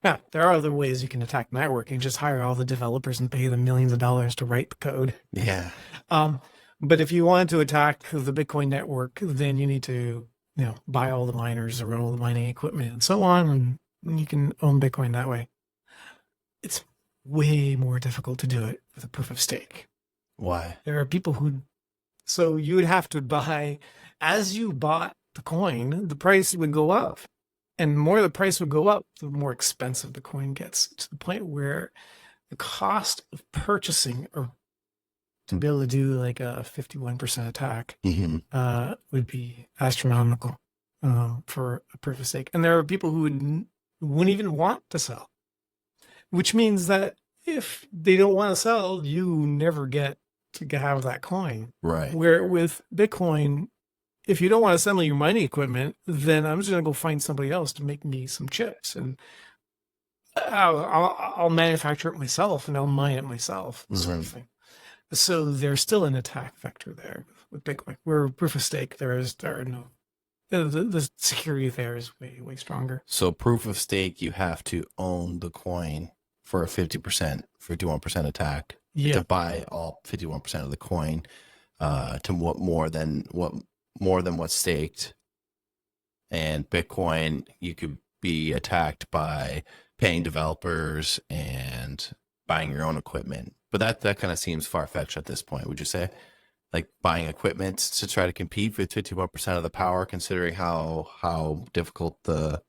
Yeah, there are other ways you can attack networking. Just hire all the developers and pay them millions of dollars to write the code. Yeah. But if you want to attack the Bitcoin network, then you need to buy all the miners or all the mining equipment and so on, and you can own Bitcoin that way. It's way more difficult to do it with a proof of stake. Why? There are people so you would have to buy, as you bought the coin, the price would go up. And the more the price would go up, the more expensive the coin gets, to the point where the cost of purchasing or to be able to do like a 51% attack would be astronomical for a proof of stake. And there are people who wouldn't even want to sell, which means that if they don't want to sell, you never get to have that coin. Right. Where with Bitcoin, if you don't want to assemble your mining equipment, then I'm just going to go find somebody else to make me some chips, and I'll manufacture it myself and I'll mine it myself, sort of thing. So there's still an attack vector there with Bitcoin. Where proof of stake, the security there is way, way stronger. So proof of stake, you have to own the coin for a 51% attack to buy all 51% of the coin to more than what's staked. And Bitcoin, you could be attacked by paying developers and buying your own equipment. But that kind of seems far-fetched at this point, would you say? like buying equipment to try to compete with 51% of the power, considering how difficult the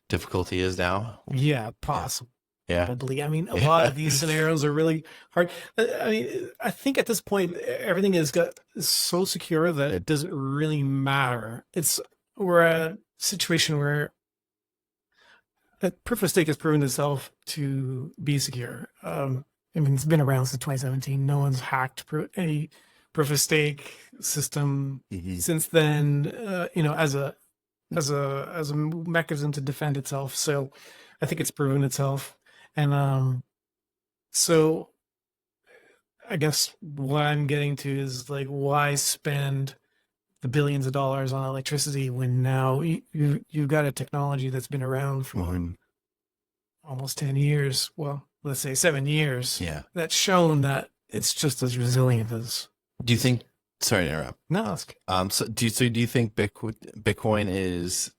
difficulty is now. Yeah, Yeah. possible. Yeah. Probably. I mean, a lot Yeah. of these scenarios are really hard. I mean, I think at this point, everything is so secure that it doesn't really matter. We're at a situation where proof of stake has proven itself to be secure. I mean, it's been around since 2017. No one's hacked any proof of stake system Mhm. since then. As a mechanism to defend itself. So, I think it's proven itself. And so I guess what I'm getting to is like, why spend the billions of dollars on electricity when now you've got a technology that's been around for Mhm. almost 10 years. Well, let's say 7 years. Yeah. That's shown that it's just as resilient as. Do you think? Sorry to interrupt. No, it's, So do you think Bitcoin is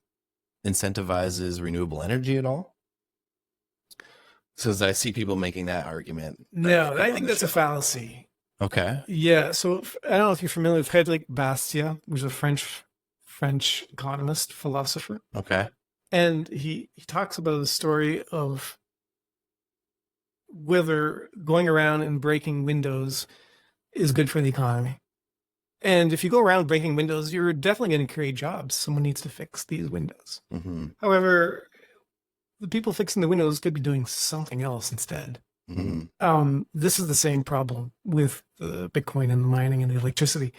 incentivizes renewable energy at all? Because I see people making that argument. no, I think that's a fallacy. Okay. Yeah. So I don't know if you're familiar with Frédéric Bastiat, who's a French economist, philosopher. Okay. And he talks about the story of whether going around and breaking windows is good for the economy. And if you go around breaking windows, you're definitely going to create jobs. Someone needs to fix these windows. Mm-hmm. However, the people fixing the windows could be doing something else instead. Mm-hmm. This is the same problem with the Bitcoin and the mining and the electricity.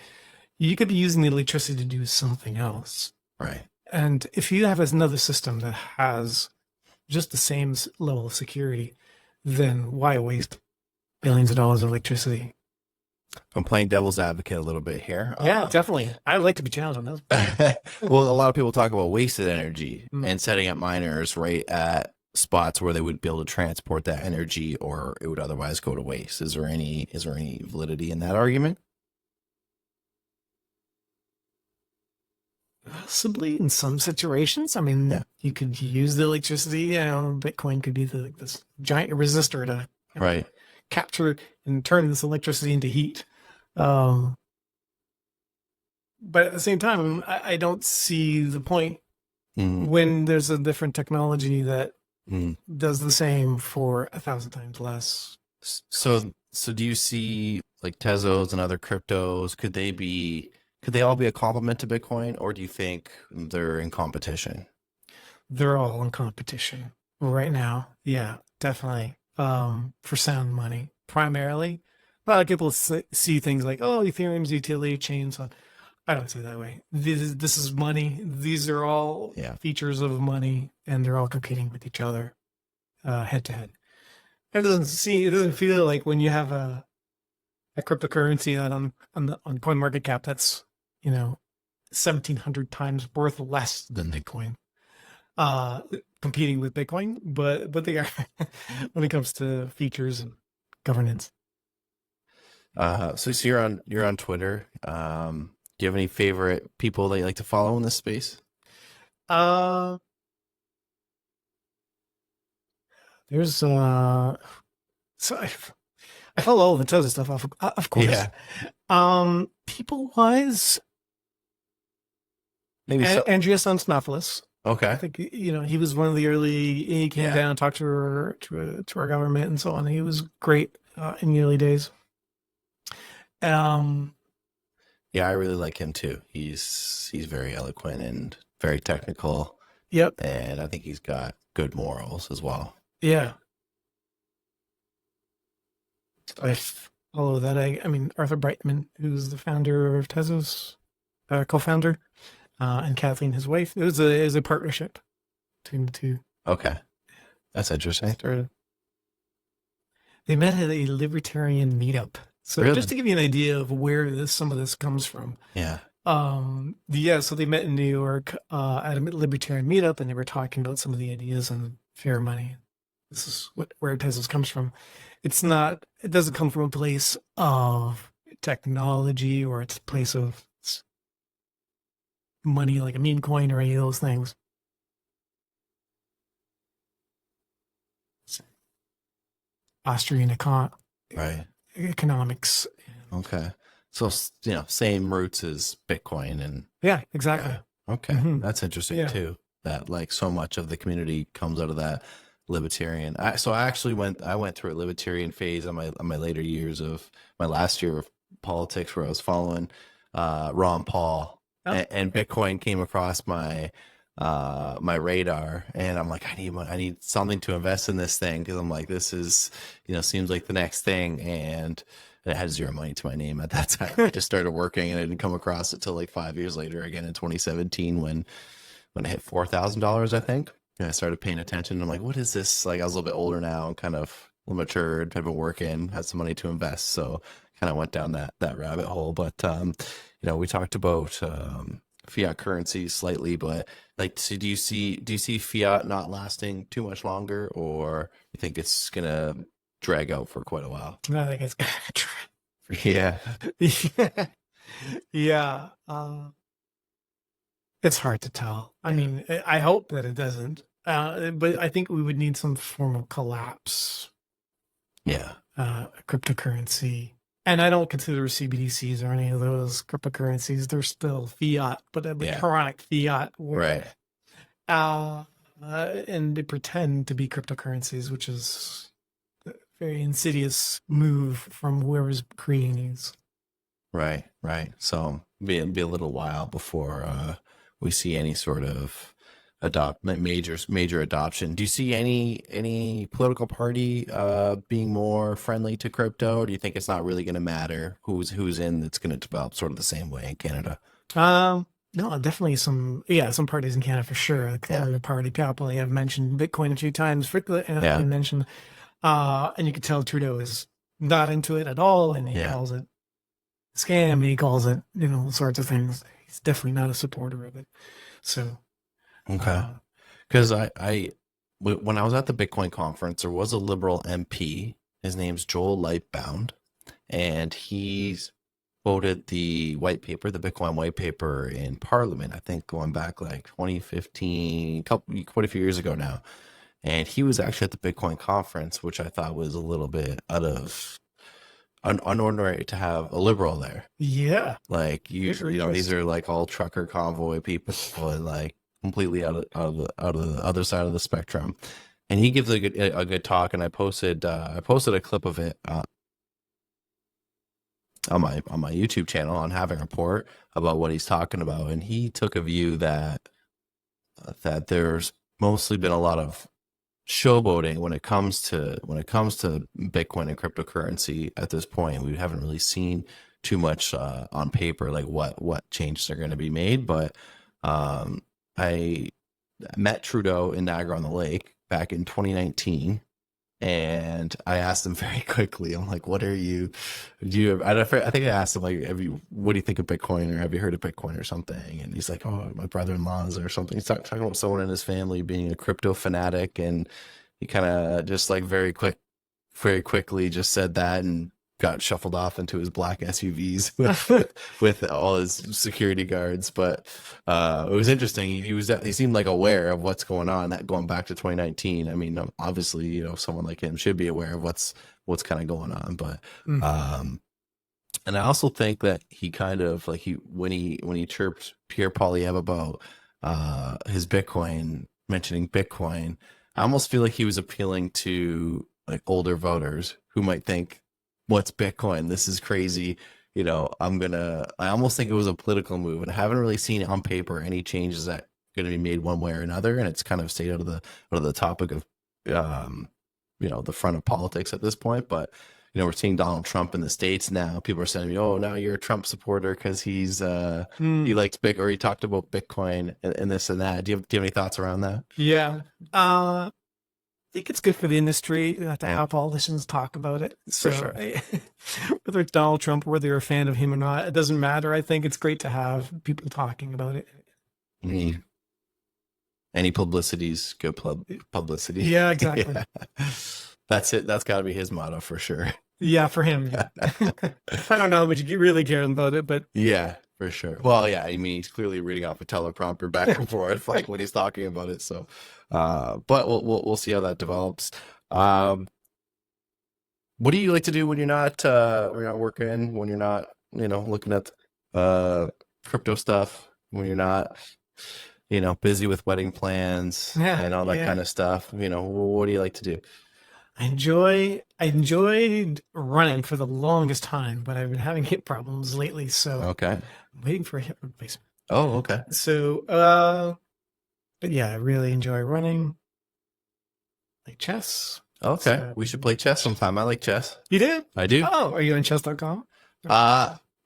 You could be using the electricity to do something else. Right. And if you have another system that has just the same level of security, then why waste billions of dollars of electricity? I'm playing devil's advocate a little bit here. Yeah, definitely. I'd like to be challenged on those. Well, a lot of people talk about wasted energy Mm. and setting up miners right at spots where they would be able to transport that energy, or it would otherwise go to waste. Is there any validity in that argument? Possibly in some situations. I mean, Yeah. you could use the electricity. Bitcoin could be this giant resistor to Right. capture and turn this electricity into heat. But at the same time, I don't see the point Mm. when there's a different technology that Mm. does the same for 1,000 times less. So do you see like Tezos and other cryptos? Could they all be a complement to Bitcoin, or do you think they're in competition? They're all in competition right now. Yeah, definitely. For sound money, primarily. A lot of people see things like, oh, Ethereum's utility chain. So I don't see it that way. This is money. These are all Yeah. features of money, and they're all competing with each other, head to head. It doesn't feel like when you have a cryptocurrency on CoinMarketCap that's 1,700 times worth less than Bitcoin, competing with Bitcoin, but they are when it comes to features and governance. So you're on Twitter. Do you have any favorite people that you like to follow in this space? There's so I follow all the Tezos stuff, of course. Yeah. People wise, Maybe so. Andreas Antonopoulos. I Okay. think he was one of the early. He came Yeah. down and talked to our government and so on. He was great in the early days. Yeah, I really like him too. He's very eloquent and very technical, Yep. and I think he's got good morals as well. Yeah. I follow that. I mean, Arthur Brightman, who's the founder of Tezos, co-founder, and Kathleen, his wife. It was a partnership between the two. Okay, that's interesting. They met at a libertarian meetup. So Really? just to give you an idea of where some of this comes from. Yeah. So they met in New York at a libertarian meetup, and they were talking about some of the ideas on fair money. This is where Tezos comes from. It doesn't come from a place of technology, or it's a place of money like a meme coin or any of those things. Austrian Right. economics. Okay. So, same roots as Bitcoin and Yeah, exactly. yeah. Okay. Hmm. That's interesting Yeah. too. That like so much of the community comes out of that libertarian. I went through a libertarian phase on my later years of my last year of politics where I was following Ron Paul Oh, and Bitcoin came across my radar and I'm like I need something to invest in this thing because I'm like this is seems like the next thing and it had zero money to my name at that time. I just started working and I didn't come across it till like 5 years later again in 2017 when I hit $4,000, I think. And I started paying attention. I'm like, what is this? Like I was a little bit older now and kind of matured, had been working, had some money to invest. So kind of went down that rabbit hole. But we talked about fiat currency slightly, but like so do you see fiat not lasting too much longer or you think it's gonna drag out for quite a while? I think it's Yeah. yeah. Yeah. It's hard to tell. I mean, I hope that it doesn't. But I think we would need some form of collapse, Yeah. cryptocurrency. And I don't consider CBDCs or any of those cryptocurrencies. They're still fiat, but Yeah. electronic fiat. Right. Uh, and they pretend to be cryptocurrencies, which is a very insidious move from whoever's creating these. Right, right. So be a little while before we see any sort of major adoption. Do you see any political party being more friendly to crypto, or do you think it's not really going to matter who's in that's going to develop sort of the same way in Canada? No, definitely some parties in Canada for sure. The Conservative Party, probably I've mentioned Bitcoin a few times. Frequently, Yeah, I mentioned, and you can tell Trudeau is not into it at all, and he yeah. calls it a scam. He calls it, all sorts of things. He's definitely not a supporter of it. So, Okay. uh, Because when I was at the Bitcoin conference, there was a liberal MP. His name's Joel Lightbound, and he's quoted the white paper, the Bitcoin white paper in Parliament. I think going back like 2015, quite a few years ago now. And he was actually at the Bitcoin conference, which I thought was a little bit out of unordinary to have a liberal there. yeah, Like very these interesting. are like all trucker convoy people and like completely out of the other side of the spectrum. And he gives a good talk, and I posted a clip of it on my YouTube channel on Having Report about what he's talking about, and he took a view that there's mostly been a lot of showboating when it comes to Bitcoin and cryptocurrency at this point. We haven't really seen too much on paper, like what changes are going to be made. But I met Trudeau in Niagara on the Lake back in 2019. And I asked him very quickly, I'm like, what are you, do you, I think I asked him, like, what do you think of Bitcoin or have you heard of Bitcoin or something? And he's like, oh, my brother-in-law's or something. He's talking about someone in his family being a crypto fanatic. And he kind of just like very quickly just said that and got shuffled off into his black SUVs with all his security guards. But it was interesting. He seemed like aware of what's going on. That going back to 2019. I mean, obviously, someone like him should be aware of what's kind of going on. But Mm. and I also think that he kind of like when he chirped Pierre Poilievre about his Bitcoin, mentioning Bitcoin, I almost feel like he was appealing to like older voters who might think, what's Bitcoin? This is crazy. I almost think it was a political move, and I haven't really seen on paper any changes that are going to be made one way or another. And it's kind of stayed out of the topic of, the front of politics at this point. But, we're seeing Donald Trump in the States now. People are saying, oh, now you're a Trump supporter because he likes Bitcoin or he talked about Bitcoin and this and that. Do you have any thoughts around that? Yeah. I think it's good for the industry to have politicians talk about it. So, sure. Whether it's Donald Trump, whether you're a fan of him or not, it doesn't matter. I think it's great to have people talking about it. Mhm. Any publicity's good publicity. Yeah, exactly. Yeah. That's it. That's got to be his motto for sure. Yeah, for him. Yeah. I don't know how much he really cares about it, but Yeah, for sure. Well, yeah, I mean, he's clearly reading off a teleprompter back and forth, like when he's talking about it. So, but we'll see how that develops. What do you like to do when you're not working, when you're not looking at crypto stuff when you're not, busy with wedding plans Yeah, and all that yeah. kind of stuff? What do you like to do? I enjoyed running for the longest time, but I've been having hip problems lately, so Okay. I'm waiting for a hip replacement. Oh, okay. So, but yeah, I really enjoy running, like chess. Okay. So, We should play chess sometime. I like chess. you did? I do. Oh, are you on chess.com?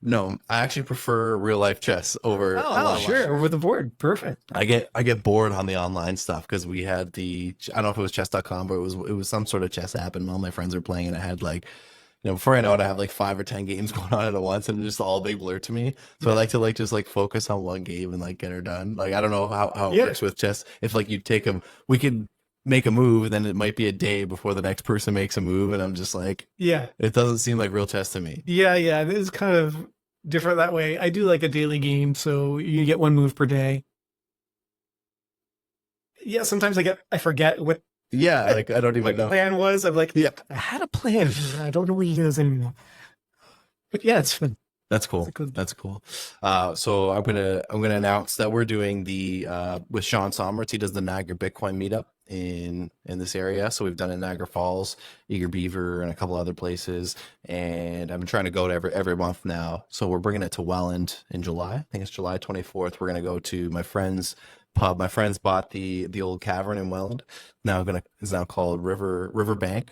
No, I actually prefer real life chess over Oh, sure. Over the board. Perfect. I get bored on the online stuff because we had I don't know if it was chess.com, but it was some sort of chess app, and all my friends were playing, and I had like, before I know it, I have like 5 or 10 games going on at once, and just all a big blur to me. So I like to just focus on one game and like get her done. Like I don't know how it works with chess. If like you take them, we could make a move, and then it might be a day before the next person makes a move, and I'm just like, Yeah. it doesn't seem like real chess to me. Yeah, it is kind of different that way. I do like a daily game, so you get one move per day. Yeah, sometimes I forget what Yeah, like I don't even the know. plan was. I'm like, Yep. I had a plan. I don't know what it is anymore. But yeah, it's fun. That's cool. It's a good- That's cool. So I'm gonna announce that we're doing the with Sean Somers. He does the Niagara Bitcoin meetup in this area. So we've done it in Niagara Falls, Eager Beaver, and a couple other places. And I've been trying to go to every month now. So we're bringing it to Welland in July. I think it's July 24th. We're gonna go to my friend's pub. My friends bought the old cavern in Welland. It's now called Riverbank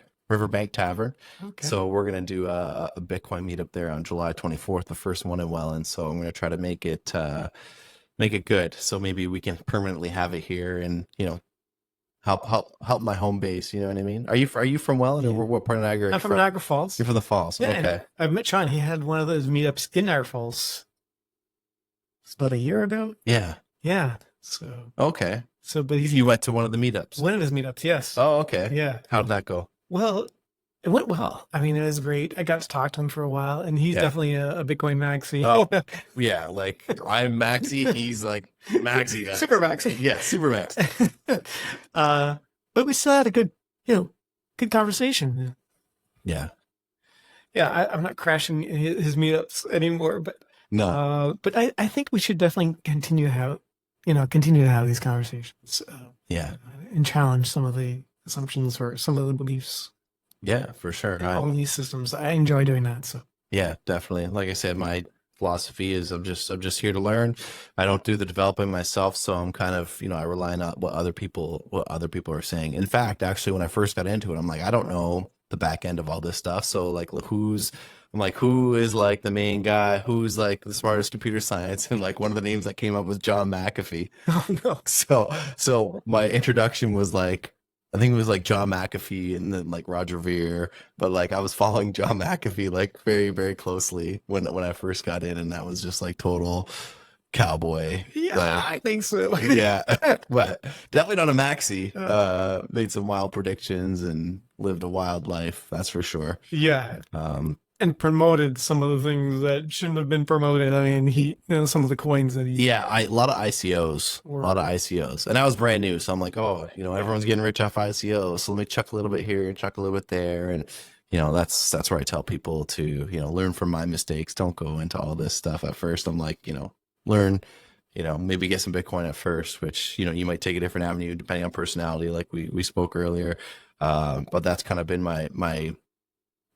Tavern. Okay. So we're gonna do a Bitcoin meetup there on July 24th, the first one in Welland. So I'm gonna try to make it good. So maybe we can permanently have it here, and help my home base. You know what I mean? Are you from Welland, or what part of Niagara? I'm from Niagara Falls. You're from the Falls. Yeah, Okay. I've met Sean. He had one of those meetups in Niagara Falls. It's about a year ago. Yeah. Yeah. So Okay. but You went to one of the meetups. one of his meetups. Yes. Oh, okay. Yeah. How did that go? Well, it went well. I mean, it was great. I got to talk to him for a while, and he's Yeah. definitely a Bitcoin maxi. Oh, yeah. Like I'm maxi. He's like maxi. Super maxi. Yeah, super max. But we still had a good conversation. Yeah. Yeah, I'm not crashing his meetups anymore, but No. but I think we should definitely continue to have these conversations. Yeah. And challenge some of the assumptions or some of the beliefs Yeah, for sure. on these systems. I enjoy doing that. So Yeah, definitely. Like I said, my philosophy is I'm just here to learn. I don't do the developing myself, so I'm kind of, I rely on what other people are saying. In fact, actually, when I first got into it, I'm like, I don't know the back end of all this stuff. So like, who is like the main guy? Who's like the smartest computer science? And like one of the names that came up was John McAfee. oh no, So my introduction was like, I think it was like John McAfee and then like Roger Ver, but like I was following John McAfee like very, very closely when I first got in, and that was just like total cowboy. yeah, I think so. Yeah, but definitely not a maxi. Made some wild predictions and lived a wild life, that's for sure. Yeah, and promoted some of the things that shouldn't have been promoted. I mean, some of the coins that he. Yeah, a lot of ICOs, and I was brand new, so I'm like, oh, everyone's getting rich off ICOs, so let me chuck a little bit here, chuck a little bit there, and that's where I tell people to learn from my mistakes. Don't go into all this stuff at first. I'm like, learn, maybe get some Bitcoin at first, which you might take a different avenue depending on personality, like we spoke earlier. But that's kind of been my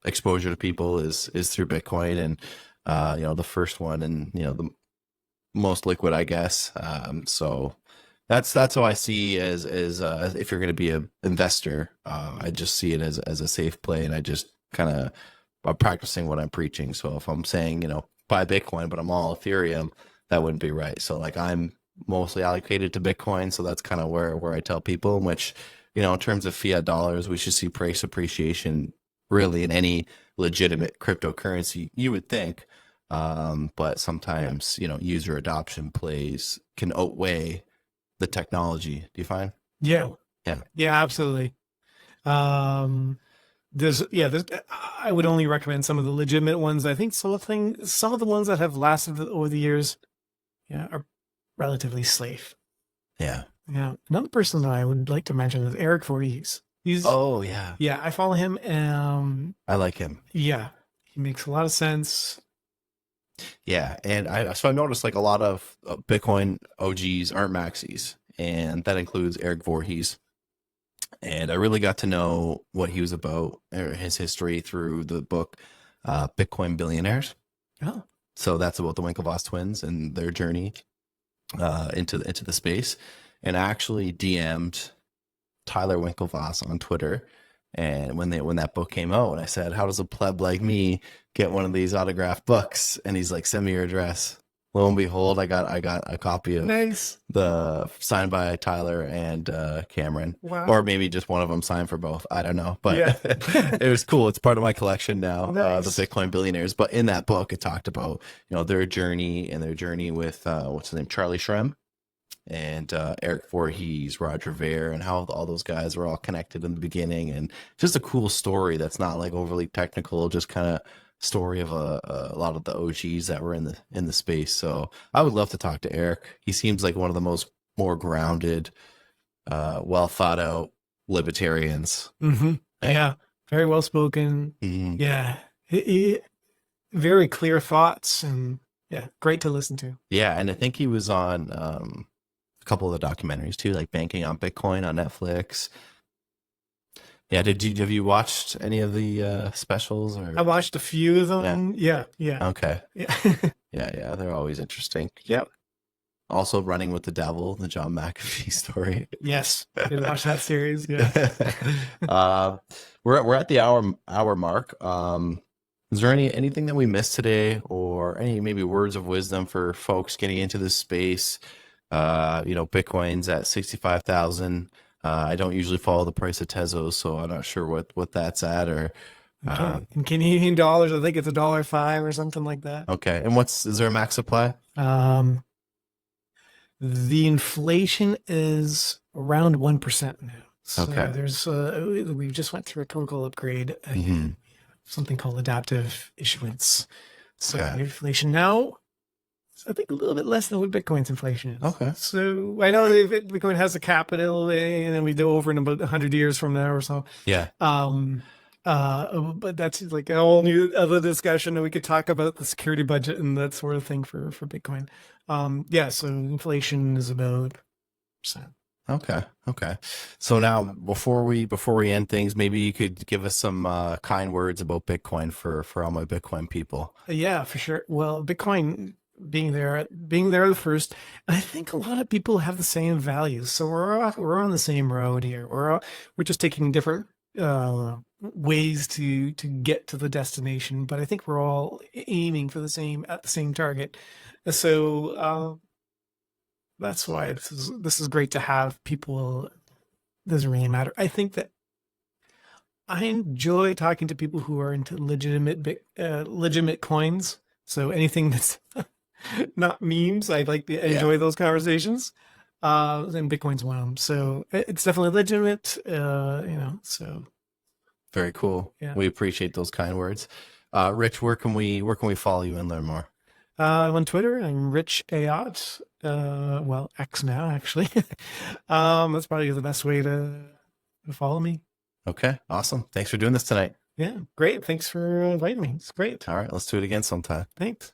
exposure to people is through Bitcoin, and the first one, and the most liquid, I guess. So that's how I see as if you're going to be an investor, I just see it as a safe play, and I just kind of practicing what I'm preaching. So if I'm saying buy Bitcoin, but I'm all Ethereum, that wouldn't be right. So like I'm mostly allocated to Bitcoin, so that's kind of where I tell people, in which in terms of fiat dollars, we should see price appreciation really in any legitimate cryptocurrency, you would think. But sometimes, user adoption can outweigh the technology. Do you find? Yeah. Yeah. Yeah, absolutely. There's I would only recommend some of the legitimate ones. I think some of the ones that have lasted over the years, are relatively safe. Yeah. Yeah. Another person that I would like to mention is Eric Voorhees. Oh yeah. Yeah, I follow him. I like him. Yeah, he makes a lot of sense. Yeah, and I noticed like a lot of Bitcoin OGs aren't maxis, and that includes Eric Voorhees. And I really got to know what he was about, or his history through the book Bitcoin Billionaires. Oh, So that's about the Winklevoss twins and their journey into the space. And I actually DM'd Tyler Winklevoss on Twitter. And when that book came out, and I said, "How does a pleb like me get one of these autographed books?" And he's like, "Send me your address." Lo and behold, I got a copy of nice. the signed by Tyler and Cameron, Wow. or maybe just one of them signed for both. I don't know, but Yeah. it was cool. It's part of my collection now, Nice. the Bitcoin Billionaires. But in that book, it talked about their journey with what's his name, Charlie Shrem, and Eric Voorhees, Roger Ver, and how all those guys were all connected in the beginning, and just a cool story that's not like overly technical, just kind of story of a lot of the OGs that were in the space. So I would love to talk to Eric. He seems like one of the more grounded, well thought out libertarians. Mm-hmm. Yeah, very well spoken. Mm-hmm. Yeah, very clear thoughts, and yeah, great to listen to. Yeah, and I think he was on a couple of the documentaries too, like Banking on Bitcoin on Netflix. Yeah, have you watched any of the specials? Or I watched a few of them. Yeah. Okay. Yeah. Yeah, they're always interesting. Yep. Also, Running with the Devil, the John McAfee story. Yes, I did watch that series. Yeah. We're at the hour mark. Is there anything that we missed today, or any maybe words of wisdom for folks getting into this space? Bitcoin's at 65,000. I don't usually follow the price of Tezos, so I'm not sure what that's at, or in Canadian dollars, I think it's $1.05 or something like that. Okay, and is there a max supply? The inflation is around 1% now. So Okay. there's we just went through a protocol upgrade, Mhm. something called adaptive issuance. So Okay. inflation now, I think a little bit less than what Bitcoin's inflation is. Okay. So I know that Bitcoin has a capital, and then we go over in about 100 years from now or so. Yeah. But that's like a whole new other discussion, and we could talk about the security budget and that sort of thing for Bitcoin. Yeah, so inflation is about percent. Okay. So now, before we end things, maybe you could give us some kind words about Bitcoin for all my Bitcoin people. Yeah, for sure. Well, Bitcoin being there the first, I think a lot of people have the same values. So we're on the same road here. We're just taking different ways to get to the destination, but I think we're all aiming for the same target. So that's why this is great to have people. Doesn't really matter. I think that I enjoy talking to people who are into legitimate coins. So anything that's not memes, I like to enjoy those conversations. And Bitcoin's one of them. So it's definitely legitimate. So Very cool. Yeah. We appreciate those kind words. Rich, where can we follow you and learn more? On Twitter, I'm Rich Ayotte. Well, X now, actually. That's probably the best way to follow me. Okay, awesome. Thanks for doing this tonight. Yeah, great. Thanks for inviting me. It's great. All right, let's do it again sometime. Thanks.